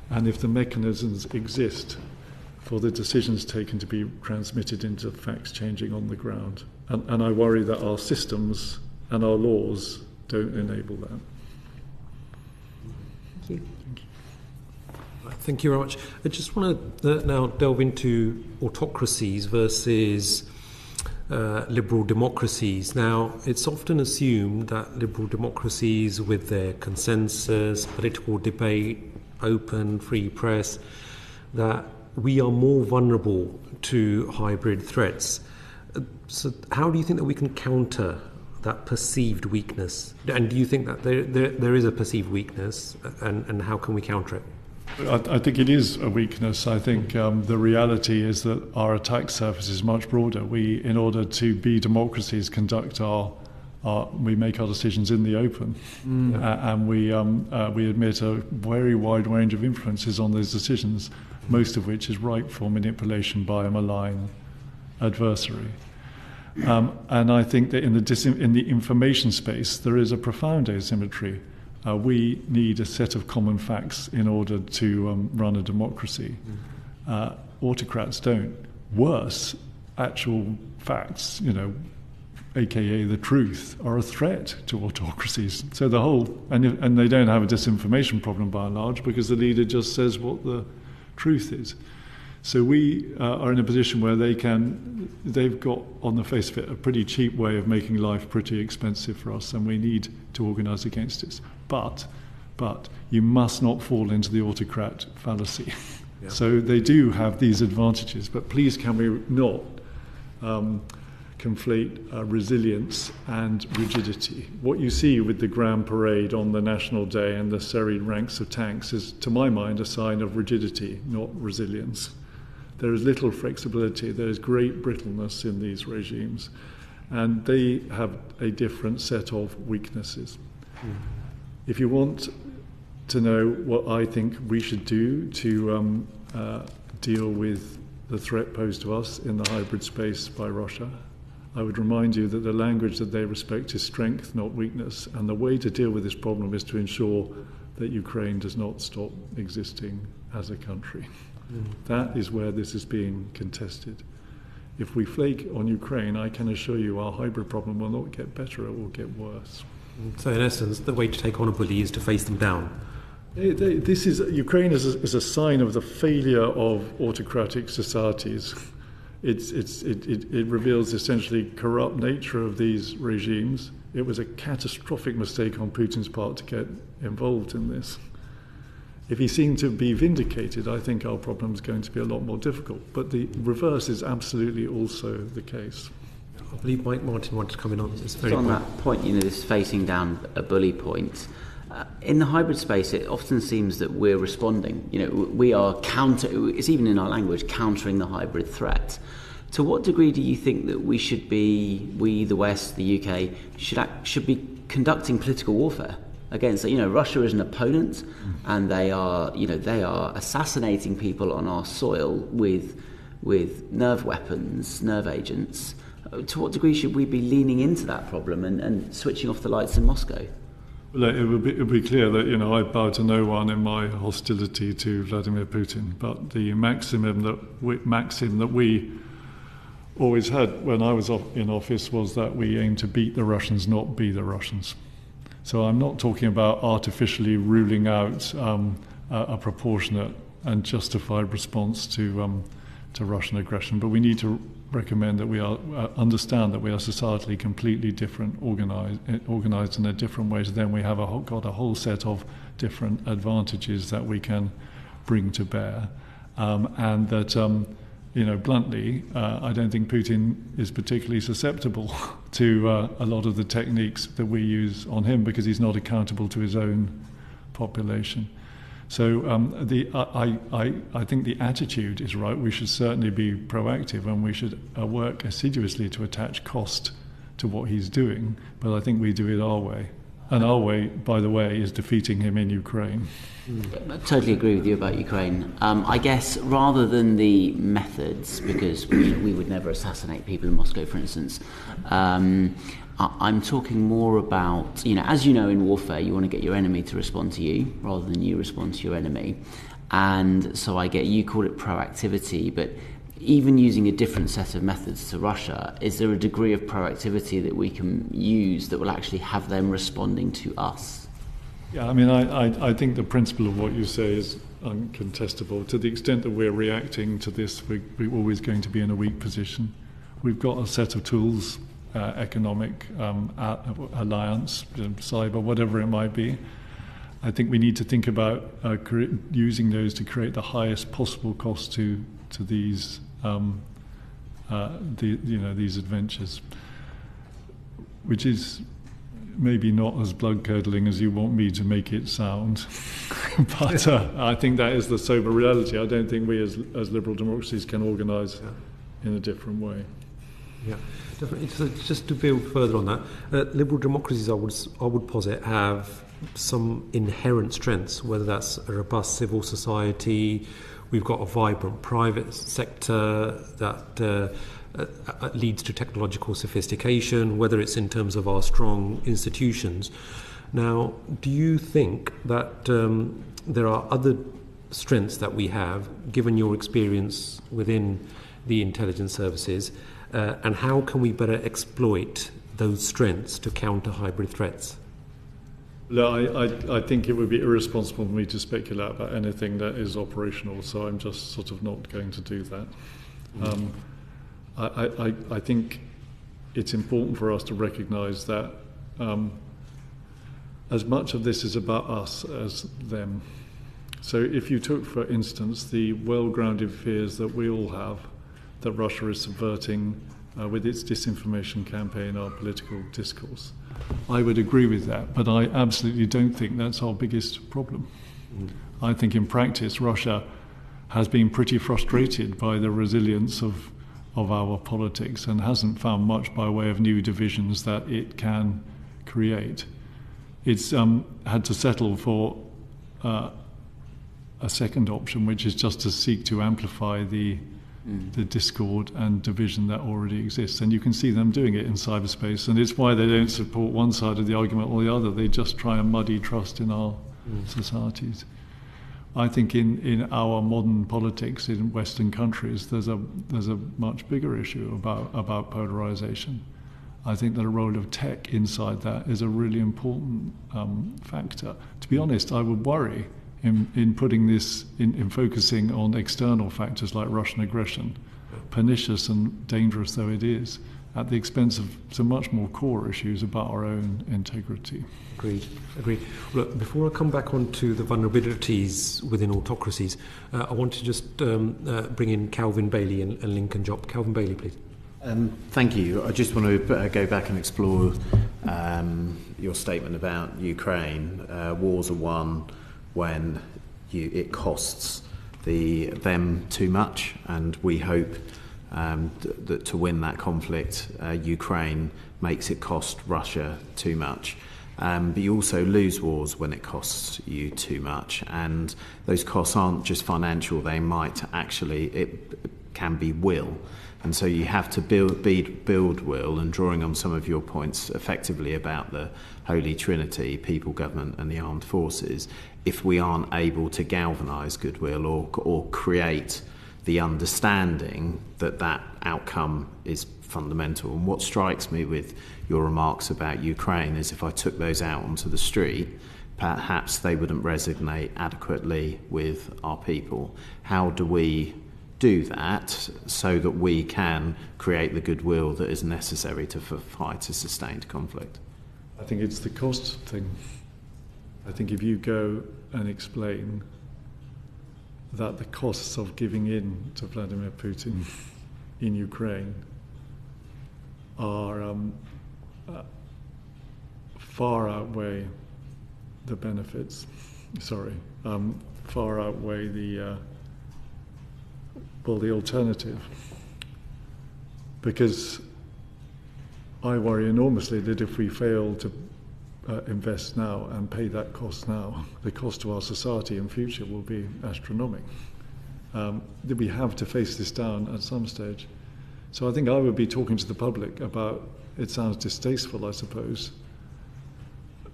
and if the mechanisms exist for the decisions taken to be transmitted into facts changing on the ground. And I worry that our systems and our laws don't enable that. Thank you. Thank you very much. I just want to now delve into autocracies versus liberal democracies. Now, it's often assumed that liberal democracies, with their consensus, political debate, open, free press, that we are more vulnerable to hybrid threats. So how do you think that we can counter that perceived weakness? And do you think that there is a perceived weakness, and how can we counter it? I think it is a weakness. I think the reality is that our attack surface is much broader. We, in order to be democracies, we make our decisions in the open, and we admit a very wide range of influences on those decisions, most of which is ripe for manipulation by a malign adversary. And I think that in the information space, there is a profound asymmetry. We need a set of common facts in order to run a democracy. Autocrats don't. Worse, actual facts, aka the truth, are a threat to autocracies. So and they don't have a disinformation problem by and large, because the leader just says what the truth is. So we are in a position where they've got, on the face of it, a pretty cheap way of making life pretty expensive for us, and we need to organise against it. But you must not fall into the autocrat fallacy. Yeah. So they do have these advantages, but please can we not conflate resilience and rigidity. What you see with the Grand Parade on the National Day and the serried ranks of tanks is, to my mind, a sign of rigidity, not resilience. There is little flexibility, there is great brittleness in these regimes, and they have a different set of weaknesses. If you want to know what I think we should do to deal with the threat posed to us in the hybrid space by Russia, I would remind you that the language that they respect is strength, not weakness, and the way to deal with this problem is to ensure that Ukraine does not stop existing as a country. That is where this is being contested. If we flake on Ukraine, I can assure you our hybrid problem will not get better, it will get worse. So in essence, the way to take on a bully is to face them down. Ukraine is a sign of the failure of autocratic societies. It reveals essentially corrupt nature of these regimes. It was a catastrophic mistake on Putin's part to get involved in this. If he seemed to be vindicated, I think our problem is going to be a lot more difficult. But the reverse is absolutely also the case. I believe Mike Martin wanted to come in on this. On that point, this facing down a bully point. In the hybrid space, it often seems that we're responding. We are it's even in our language, countering the hybrid threat. To what degree do you think that we, the West, the UK, should be conducting political warfare against? Russia is an opponent, and they are assassinating people on our soil with nerve weapons, nerve agents. To what degree should we be leaning into that problem and switching off the lights in Moscow? Well, it would be clear that I bow to no one in my hostility to Vladimir Putin. But the maxim that we always had when I was in office was that we aim to beat the Russians, not be the Russians. So I'm not talking about artificially ruling out a proportionate and justified response to Russian aggression, but we need to recommend that we understand that we are societally completely different, organized in a different way. So then we have got a whole set of different advantages that we can bring to bear, and that bluntly, I don't think Putin is particularly susceptible to a lot of the techniques that we use on him because he's not accountable to his own population. So I think the attitude is right. We should certainly be proactive, and we should work assiduously to attach cost to what he's doing. But I think we do it our way. And our way, by the way, is defeating him in Ukraine. I totally agree with you about Ukraine. I guess rather than the methods, because we would never assassinate people in Moscow, for instance, I'm talking more about, as you know, in warfare, you want to get your enemy to respond to you rather than you respond to your enemy. And so you call it proactivity, but even using a different set of methods to Russia, is there a degree of proactivity that we can use that will actually have them responding to us? Yeah, I think the principle of what you say is uncontestable. To the extent that we're reacting to this, we're always going to be in a weak position. We've got a set of tools, economic, alliance, cyber, whatever it might be. I think we need to think about using those to create the highest possible cost to these these adventures, which is maybe not as blood-curdling as you want me to make it sound, but I think that is the sober reality. I don't think we as liberal democracies can organise in a different way. Yeah, definitely. So just to build further on that, liberal democracies, I would posit, have some inherent strengths, whether that's a robust civil society. We've got a vibrant private sector that leads to technological sophistication, whether it's in terms of our strong institutions. Now, do you think that there are other strengths that we have, given your experience within the intelligence services, and how can we better exploit those strengths to counter hybrid threats? Look, I think it would be irresponsible for me to speculate about anything that is operational, so I'm just sort of not going to do that. I think it's important for us to recognise that as much of this is about us as them. So if you took, for instance, the well-grounded fears that we all have that Russia is subverting with its disinformation campaign our political discourse, I would agree with that, but I absolutely don't think that's our biggest problem. I think in practice Russia has been pretty frustrated by the resilience of our politics and hasn't found much by way of new divisions that it can create. It's had to settle for a second option, which is just to seek to amplify the discord and division that already exists. And you can see them doing it in cyberspace, and it's why they don't support one side of the argument or the other. They just try and muddy trust in our societies. I think in our modern politics in Western countries, there's a much bigger issue about polarization. I think that the role of tech inside that is a really important factor. To be honest, I would worry in putting this, in focusing on external factors like Russian aggression, pernicious and dangerous though it is, at the expense of some much more core issues about our own integrity. Agreed. Look, before I come back onto the vulnerabilities within autocracies, I want to just bring in Calvin Bailey and Lincoln Jopp. Calvin Bailey, please. Thank you. I just want to go back and explore your statement about Ukraine. Wars are won when it costs them too much, and we hope that to win that conflict, Ukraine makes it cost Russia too much. But you also lose wars when it costs you too much, and those costs aren't just financial, they might actually, it can be will. And so you have to build will, and drawing on some of your points effectively about the Holy Trinity, people, government and the armed forces, if we aren't able to galvanise goodwill or create the understanding that that outcome is fundamental. And what strikes me with your remarks about Ukraine is if I took those out onto the street, perhaps they wouldn't resonate adequately with our people. How do we do that so that we can create the goodwill that is necessary to fight a sustained conflict? I think it's the cost thing. I think if you go and explain that the costs of giving in to Vladimir Putin in Ukraine are far outweigh the benefits. Far outweigh the alternative. Because I worry enormously that if we fail to invest now and pay that cost now, the cost to our society in future will be astronomical. That we have to face this down at some stage. So I think I would be talking to the public about, it sounds distasteful I suppose,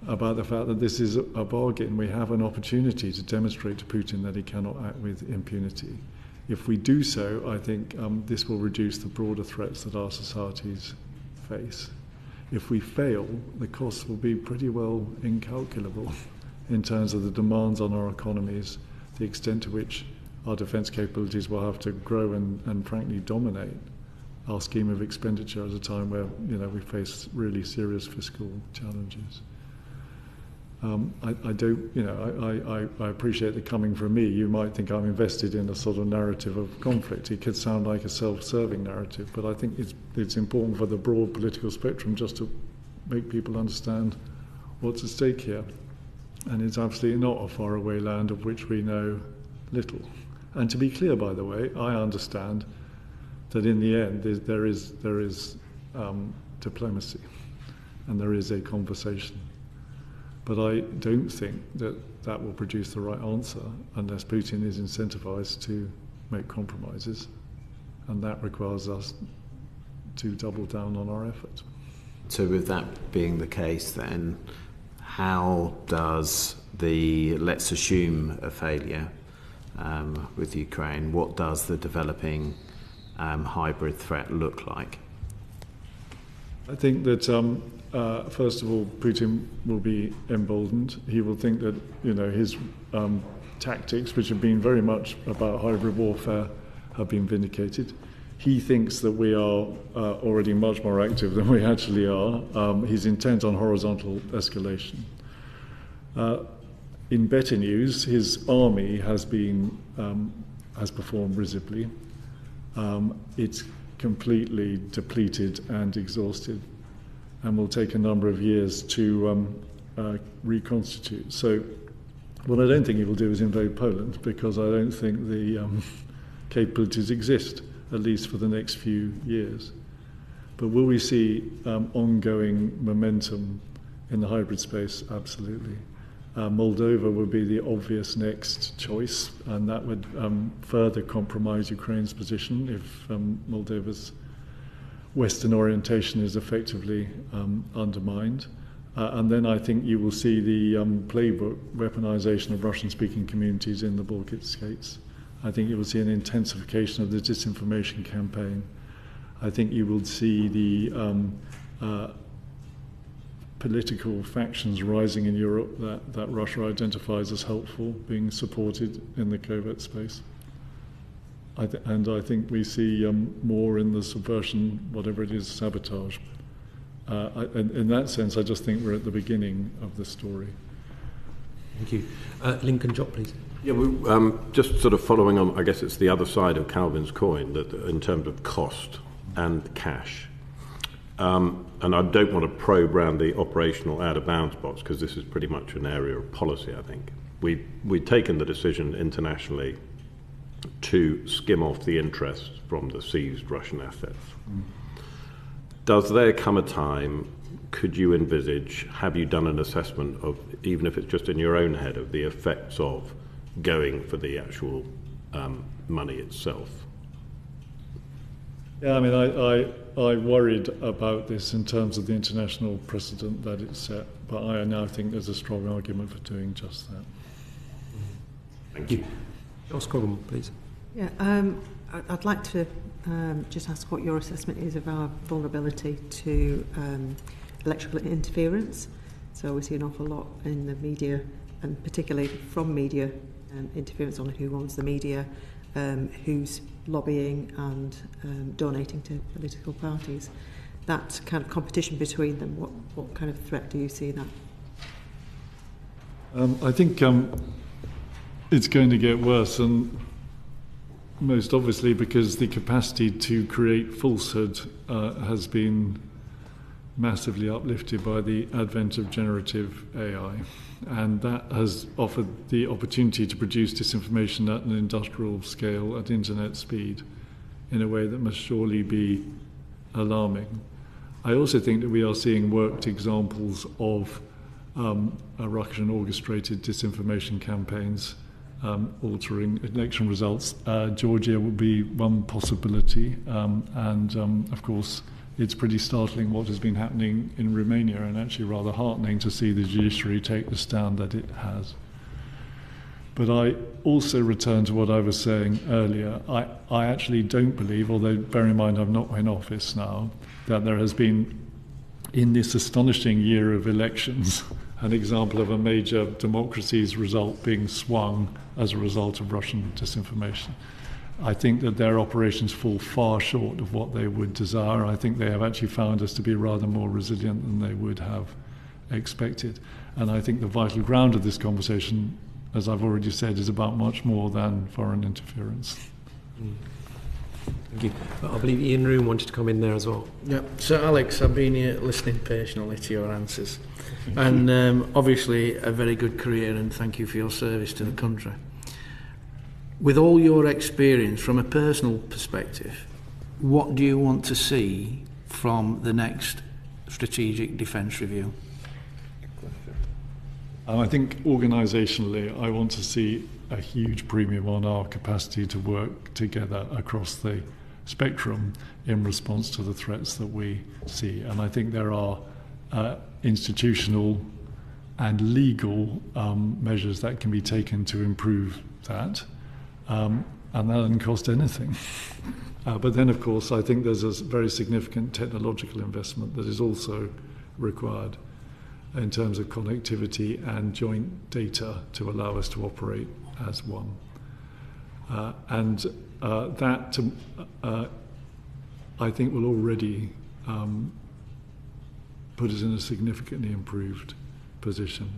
about the fact that this is a bargain. We have an opportunity to demonstrate to Putin that he cannot act with impunity. If we do so, I think this will reduce the broader threats that our societies face. If we fail, the costs will be pretty well incalculable in terms of the demands on our economies, the extent to which our defence capabilities will have to grow and frankly dominate our scheme of expenditure at a time where we face really serious fiscal challenges. I appreciate that coming from me, you might think I'm invested in a sort of narrative of conflict. It could sound like a self-serving narrative, but I think it's important for the broad political spectrum just to make people understand what's at stake here. And it's absolutely not a faraway land of which we know little. And to be clear, by the way, I understand that in the end there is diplomacy and there is a conversation. But I don't think that will produce the right answer unless Putin is incentivized to make compromises. And that requires us to double down on our effort. So with that being the case then, how does let's assume a failure with Ukraine, what does the developing hybrid threat look like? I think that first of all, Putin will be emboldened. He will think that his tactics, which have been very much about hybrid warfare, have been vindicated. He thinks that we are already much more active than we actually are. He's intent on horizontal escalation. In better news, his army has performed risibly. It's completely depleted and exhausted, and will take a number of years to reconstitute. So, what I don't think he will do is invade Poland, because I don't think the capabilities exist, at least for the next few years. But will we see ongoing momentum in the hybrid space? Absolutely. Moldova would be the obvious next choice, and that would further compromise Ukraine's position if Moldova's Western orientation is effectively undermined. And then I think you will see the playbook weaponization of Russian-speaking communities in the Baltic states. I think you will see an intensification of the disinformation campaign. I think you will see the political factions rising in Europe that Russia identifies as helpful, being supported in the covert space. And I think we see more in the subversion, whatever it is, sabotage. In that sense, I just think we're at the beginning of the story. Thank you. Lincoln Jopp, please. Yeah, just sort of following on, I guess it's the other side of Calvin's coin, that in terms of cost and cash. And I don't want to probe around the operational out-of-bounds box, because this is pretty much an area of policy, I think. We'd taken the decision internationally to skim off the interest from the seized Russian assets. Does there come a time, could you envisage, have you done an assessment of, even if it's just in your own head, of the effects of going for the actual money itself? Yeah, I mean, I worried about this in terms of the international precedent that it set, but I now think there's a strong argument for doing just that. Thank you. Oscar, please. Yeah, I'd like to just ask what your assessment is of our vulnerability to electrical interference. So we see an awful lot in the media, and particularly from media, interference on who owns the media, who's lobbying and donating to political parties. That kind of competition between them, what kind of threat do you see in that? I think it's going to get worse, and most obviously because the capacity to create falsehood has been massively uplifted by the advent of generative AI. And that has offered the opportunity to produce disinformation at an industrial scale, at internet speed, in a way that must surely be alarming. I also think that we are seeing worked examples of Russian orchestrated disinformation campaigns altering election results. Georgia would be one possibility, and of course it's pretty startling what has been happening in Romania, and actually rather heartening to see the judiciary take the stand that it has. But I also return to what I was saying earlier. I actually don't believe, although bear in mind I'm not in office now, that there has been, in this astonishing year of elections, an example of a major democracy's result being swung as a result of Russian disinformation. I think that their operations fall far short of what they would desire. I think they have actually found us to be rather more resilient than they would have expected. And I think the vital ground of this conversation, as I've already said, is about much more than foreign interference. Thank you. I believe Ian Room wanted to come in there as well. Yeah. So Alex, I've been here listening patiently to your answers. And obviously a very good career, and thank you for your service to the country. With all your experience from a personal perspective, what do you want to see from the next Strategic Defence Review? I think organisationally, I want to see a huge premium on our capacity to work together across the spectrum in response to the threats that we see. And I think there are institutional and legal measures that can be taken to improve that. and that doesn't cost anything. But then, of course, I think there's a very significant technological investment that is also required in terms of connectivity and joint data to allow us to operate as one. I think will already put us in a significantly improved position.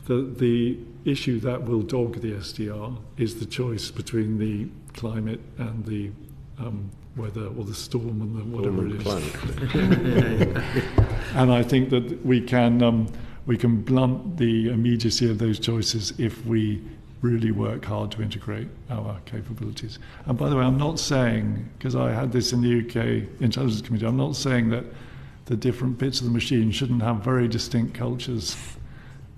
The issue that will dog the SDR is the choice between the climate and the weather, or the storm and the whatever it is. And I think that we can blunt the immediacy of those choices if we really work hard to integrate our capabilities. And by the way, I'm not saying, because I had this in the UK Intelligence Committee, I'm not saying that the different bits of the machine shouldn't have very distinct cultures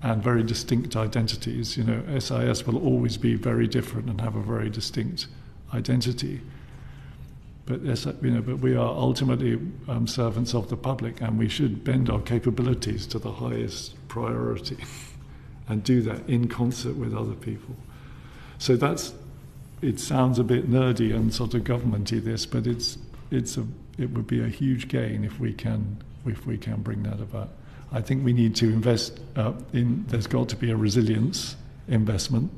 and very distinct identities. You know, SIS will always be very different and have a very distinct identity. But but we are ultimately servants of the public, and we should bend our capabilities to the highest priority, and do that in concert with other people. So it sounds a bit nerdy and sort of governmenty, this, but it would be a huge gain if we can bring that about. I think we need to invest there's got to be a resilience investment.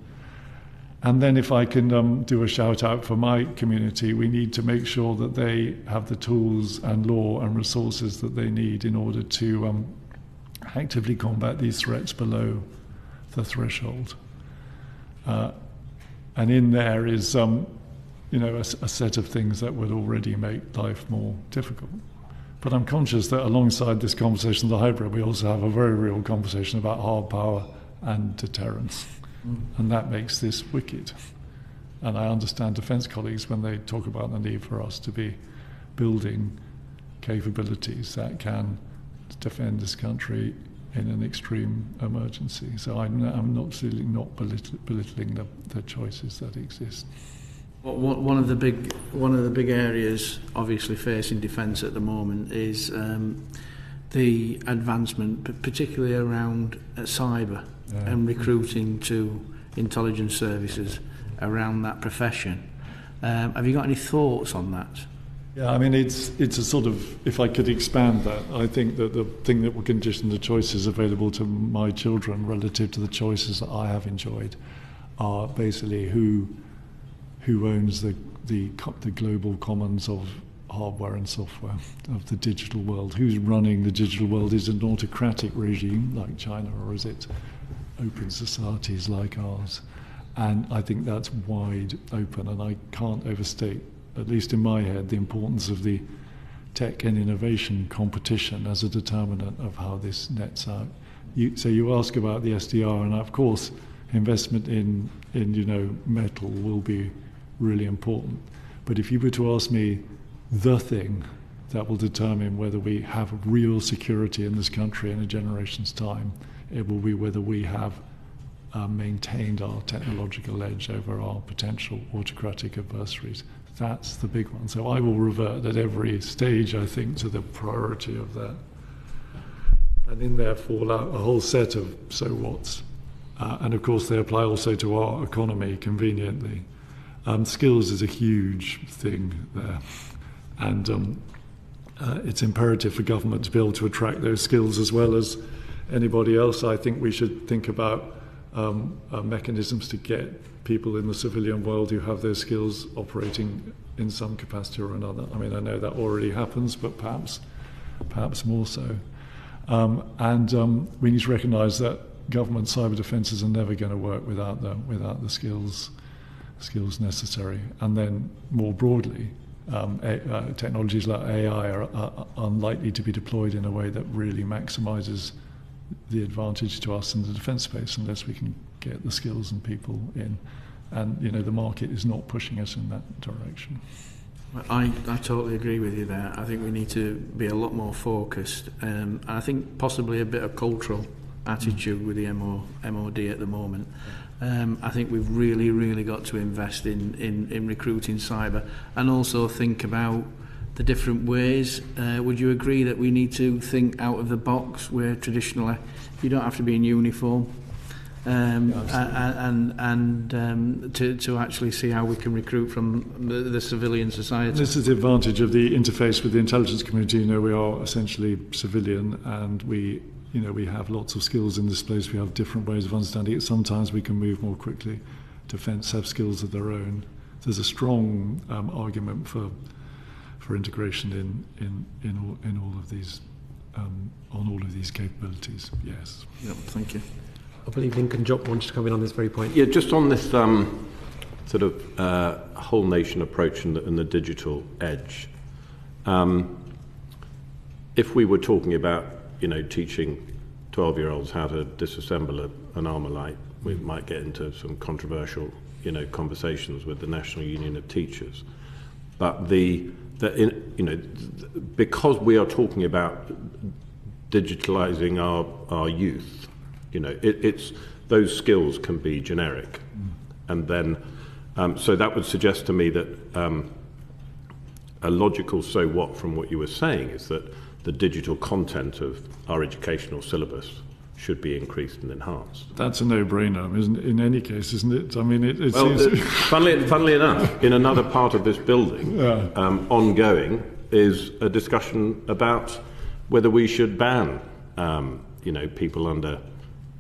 And then if I can do a shout out for my community, we need to make sure that they have the tools and law and resources that they need in order to actively combat these threats below the threshold. And in there is a set of things that would already make life more difficult. But I'm conscious that alongside this conversation of the hybrid, we also have a very real conversation about hard power and deterrence. And that makes this wicked. And I understand defence colleagues when they talk about the need for us to be building capabilities that can defend this country in an extreme emergency. So I'm absolutely not belittling the choices that exist. One of the big areas obviously facing defence at the moment is the advancement, particularly around cyber and recruiting to intelligence services around that profession. Have you got any thoughts on that? Yeah, I mean, it's a sort of, if I could expand that, I think that the thing that will condition the choices available to my children relative to the choices that I have enjoyed are basically who owns the global commons of hardware and software of the digital world. Who's running the digital world? Is it an autocratic regime like China, or is it open societies like ours? And I think that's wide open, and I can't overstate, at least in my head, the importance of the tech and innovation competition as a determinant of how this nets out. So you ask about the SDR, and of course investment in metal will be really important. But if you were to ask me the thing that will determine whether we have real security in this country in a generation's time, it will be whether we have maintained our technological edge over our potential autocratic adversaries. That's the big one. So I will revert at every stage, I think, to the priority of that. And in there fall out a whole set of so whats. And of course they apply also to our economy conveniently. Skills is a huge thing there. And it's imperative for government to be able to attract those skills as well as anybody else. I think we should think about mechanisms to get people in the civilian world who have those skills operating in some capacity or another. I mean, I know that already happens, but perhaps more so. And we need to recognise that government cyber defences are never going to work without the skills necessary. And then more broadly, technologies like AI are unlikely to be deployed in a way that really maximises the advantage to us in the defence space unless we can get the skills and people in. And the market is not pushing us in that direction. I totally agree with you there. I think we need to be a lot more focused. I think possibly a bit of cultural attitude with the MOD at the moment. I think we've really got to invest in recruiting cyber and also think about the different ways. Would you agree that we need to think out of the box where traditionally you don't have to be in uniform? to actually see how we can recruit from the civilian society. This is the advantage of the interface with the intelligence community. We are essentially civilian, and we have lots of skills in this place. We have different ways of understanding it. Sometimes we can move more quickly. Defence have skills of their own. There's a strong argument for integration in all of these on all of these capabilities. Yes. Yeah. Thank you. I believe Lincoln Jock wants to come in on this very point. Yeah, just on this sort of whole nation approach and the digital edge. If we were talking about, teaching 12-year-olds how to disassemble an Armalite, we might get into some controversial, conversations with the National Union of Teachers. But because we are talking about digitalizing our youth, it's those skills can be generic, and then so that would suggest to me that a logical so what from what you were saying is that the digital content of our educational syllabus should be increased and enhanced. That's a no-brainer, isn't it? In any case, isn't it? I mean, it well, seems... funnily enough, in another part of this building, ongoing, is a discussion about whether we should ban, people under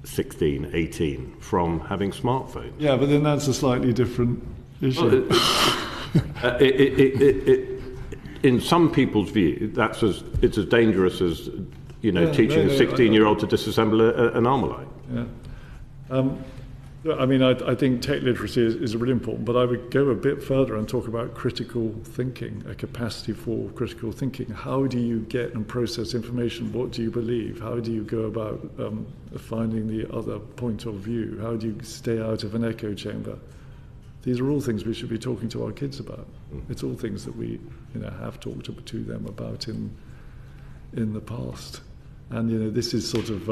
16, 18 from having smartphones. Yeah, but then that's a slightly different issue. Well, in some people's view, it's as dangerous as teaching a 16-year-old to disassemble an Armalite. Yeah. I think tech literacy is really important, but I would go a bit further and talk about critical thinking, a capacity for critical thinking. How do you get and process information? What do you believe? How do you go about finding the other point of view? How do you stay out of an echo chamber? These are all things we should be talking to our kids about. It's all things that we have talked to them about in the past. And this is sort of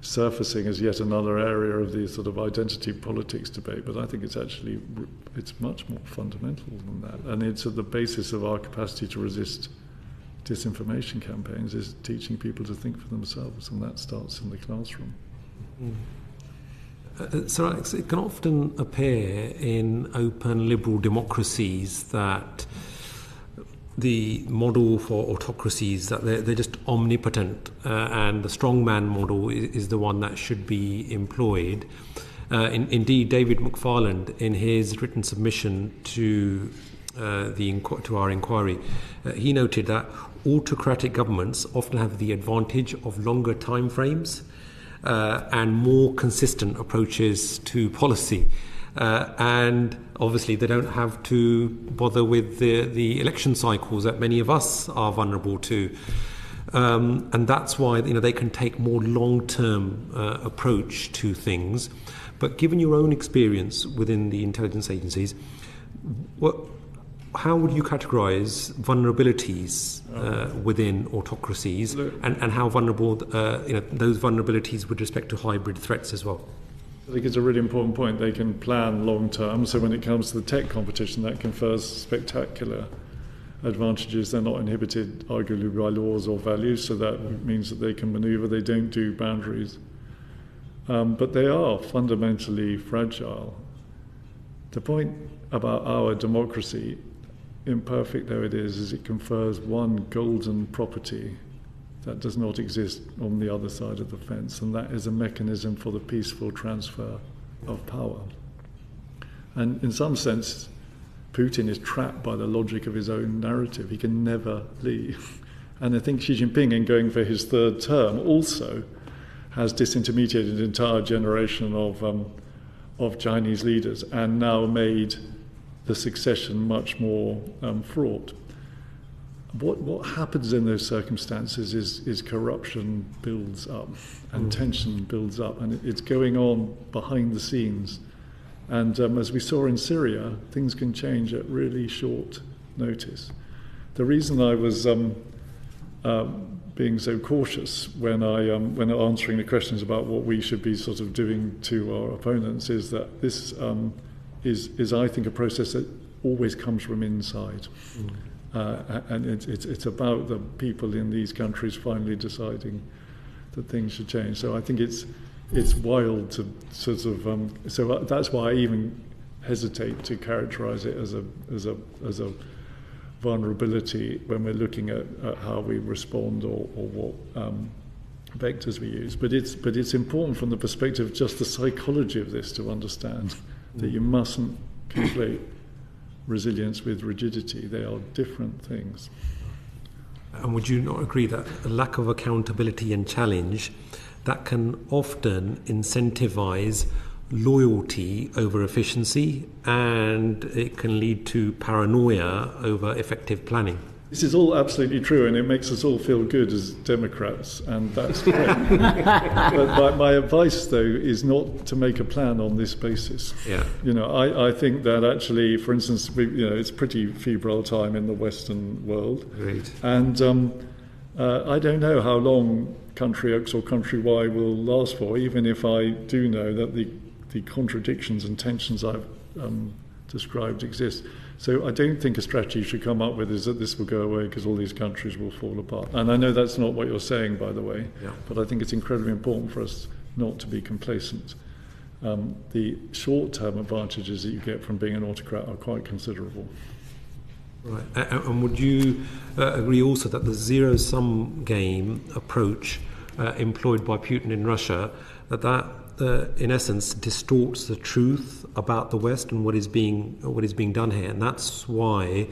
surfacing as yet another area of the sort of identity politics debate, but I think it's much more fundamental than that. And it's at the basis of our capacity to resist disinformation campaigns is teaching people to think for themselves, and that starts in the classroom. Sir Alex, it can often appear in open liberal democracies that the model for autocracies, that they're just omnipotent, and the strongman model is the one that should be employed. Indeed, David McFarland, in his written submission to our inquiry, he noted that autocratic governments often have the advantage of longer time frames and more consistent approaches to policy. And obviously they don't have to bother with the election cycles that many of us are vulnerable to. And that's why they can take more long-term approach to things. But given your own experience within the intelligence agencies, how would you categorise vulnerabilities within autocracies, and how vulnerable those vulnerabilities with respect to hybrid threats as well? I think it's a really important point. They can plan long term. So when it comes to the tech competition, that confers spectacular advantages. They're not inhibited, arguably, by laws or values. So that means that they can manoeuvre. They don't do boundaries. But they are fundamentally fragile. The point about our democracy, imperfect though it is it confers one golden property that does not exist on the other side of the fence, and that is a mechanism for the peaceful transfer of power. And in some sense, Putin is trapped by the logic of his own narrative. He can never leave. And I think Xi Jinping, in going for his third term, also has disintermediated an entire generation of Chinese leaders and now made the succession much more fraught. What happens in those circumstances is corruption builds up and tension builds up, and it's going on behind the scenes. And as we saw in Syria, things can change at really short notice. The reason I was being so cautious when answering the questions about what we should be sort of doing to our opponents is that this is I think a process that always comes from inside. And it's about the people in these countries finally deciding that things should change. So I think it's it's wild to sort of. So that's why I even hesitate to characterise it as a vulnerability when we're looking at how we respond or what vectors we use. But it's important from the perspective of just the psychology of this to understand that you mustn't conflate resilience with rigidity. They are different things. And would you not agree that a lack of accountability and challenge that can often incentivize loyalty over efficiency, and it can lead to paranoia over effective planning? This is all absolutely true, and it makes us all feel good as Democrats, and that's great. But my advice, though, is not to make a plan on this basis. Yeah. I think that actually, for instance, it's pretty febrile time in the Western world. Great. And I don't know how long country X or country Y will last for, even if I do know that the contradictions and tensions I've described exist. So I don't think a strategy should come up with is that this will go away because all these countries will fall apart. And I know that's not what you're saying, by the way, but I think it's incredibly important for us not to be complacent. The short-term advantages that you get from being an autocrat are quite considerable. Right. And would you agree also that the zero-sum game approach employed by Putin in Russia, that in essence distorts the truth about the West and what is being done here, and that's why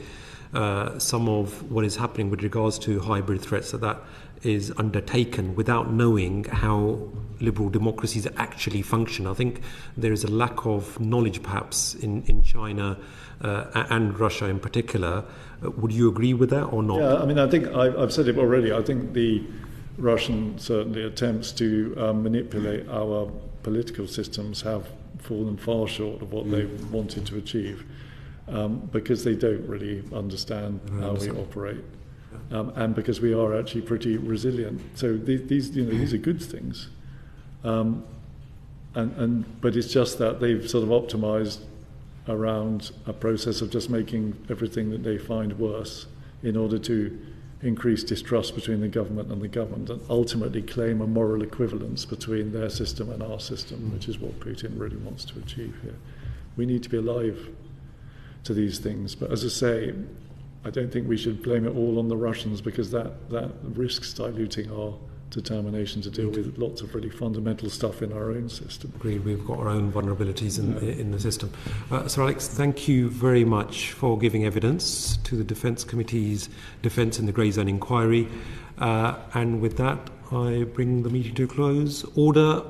some of what is happening with regards to hybrid threats that is undertaken without knowing how liberal democracies actually function. I think there is a lack of knowledge, perhaps, in China and Russia in particular. Would you agree with that or not? Yeah, I mean, I think I've said it already. I think the Russian certainly attempts to manipulate our political systems have fallen far short of what they wanted to achieve, because they don't really understand how we operate, and because we are actually pretty resilient. So these are good things, but it's just that they've sort of optimized around a process of just making everything that they find worse in order to increase distrust between the government and the governed, and ultimately claim a moral equivalence between their system and our system, which is what Putin really wants to achieve here. We need to be alive to these things, but as I say, I don't think we should blame it all on the Russians, because that risks diluting our determination to deal with lots of really fundamental stuff in our own system. Agreed, we've got our own vulnerabilities in the system. Sir Alex, thank you very much for giving evidence to the Defence Committee's Defence in the Grey Zone inquiry. And with that, I bring the meeting to a close. Order.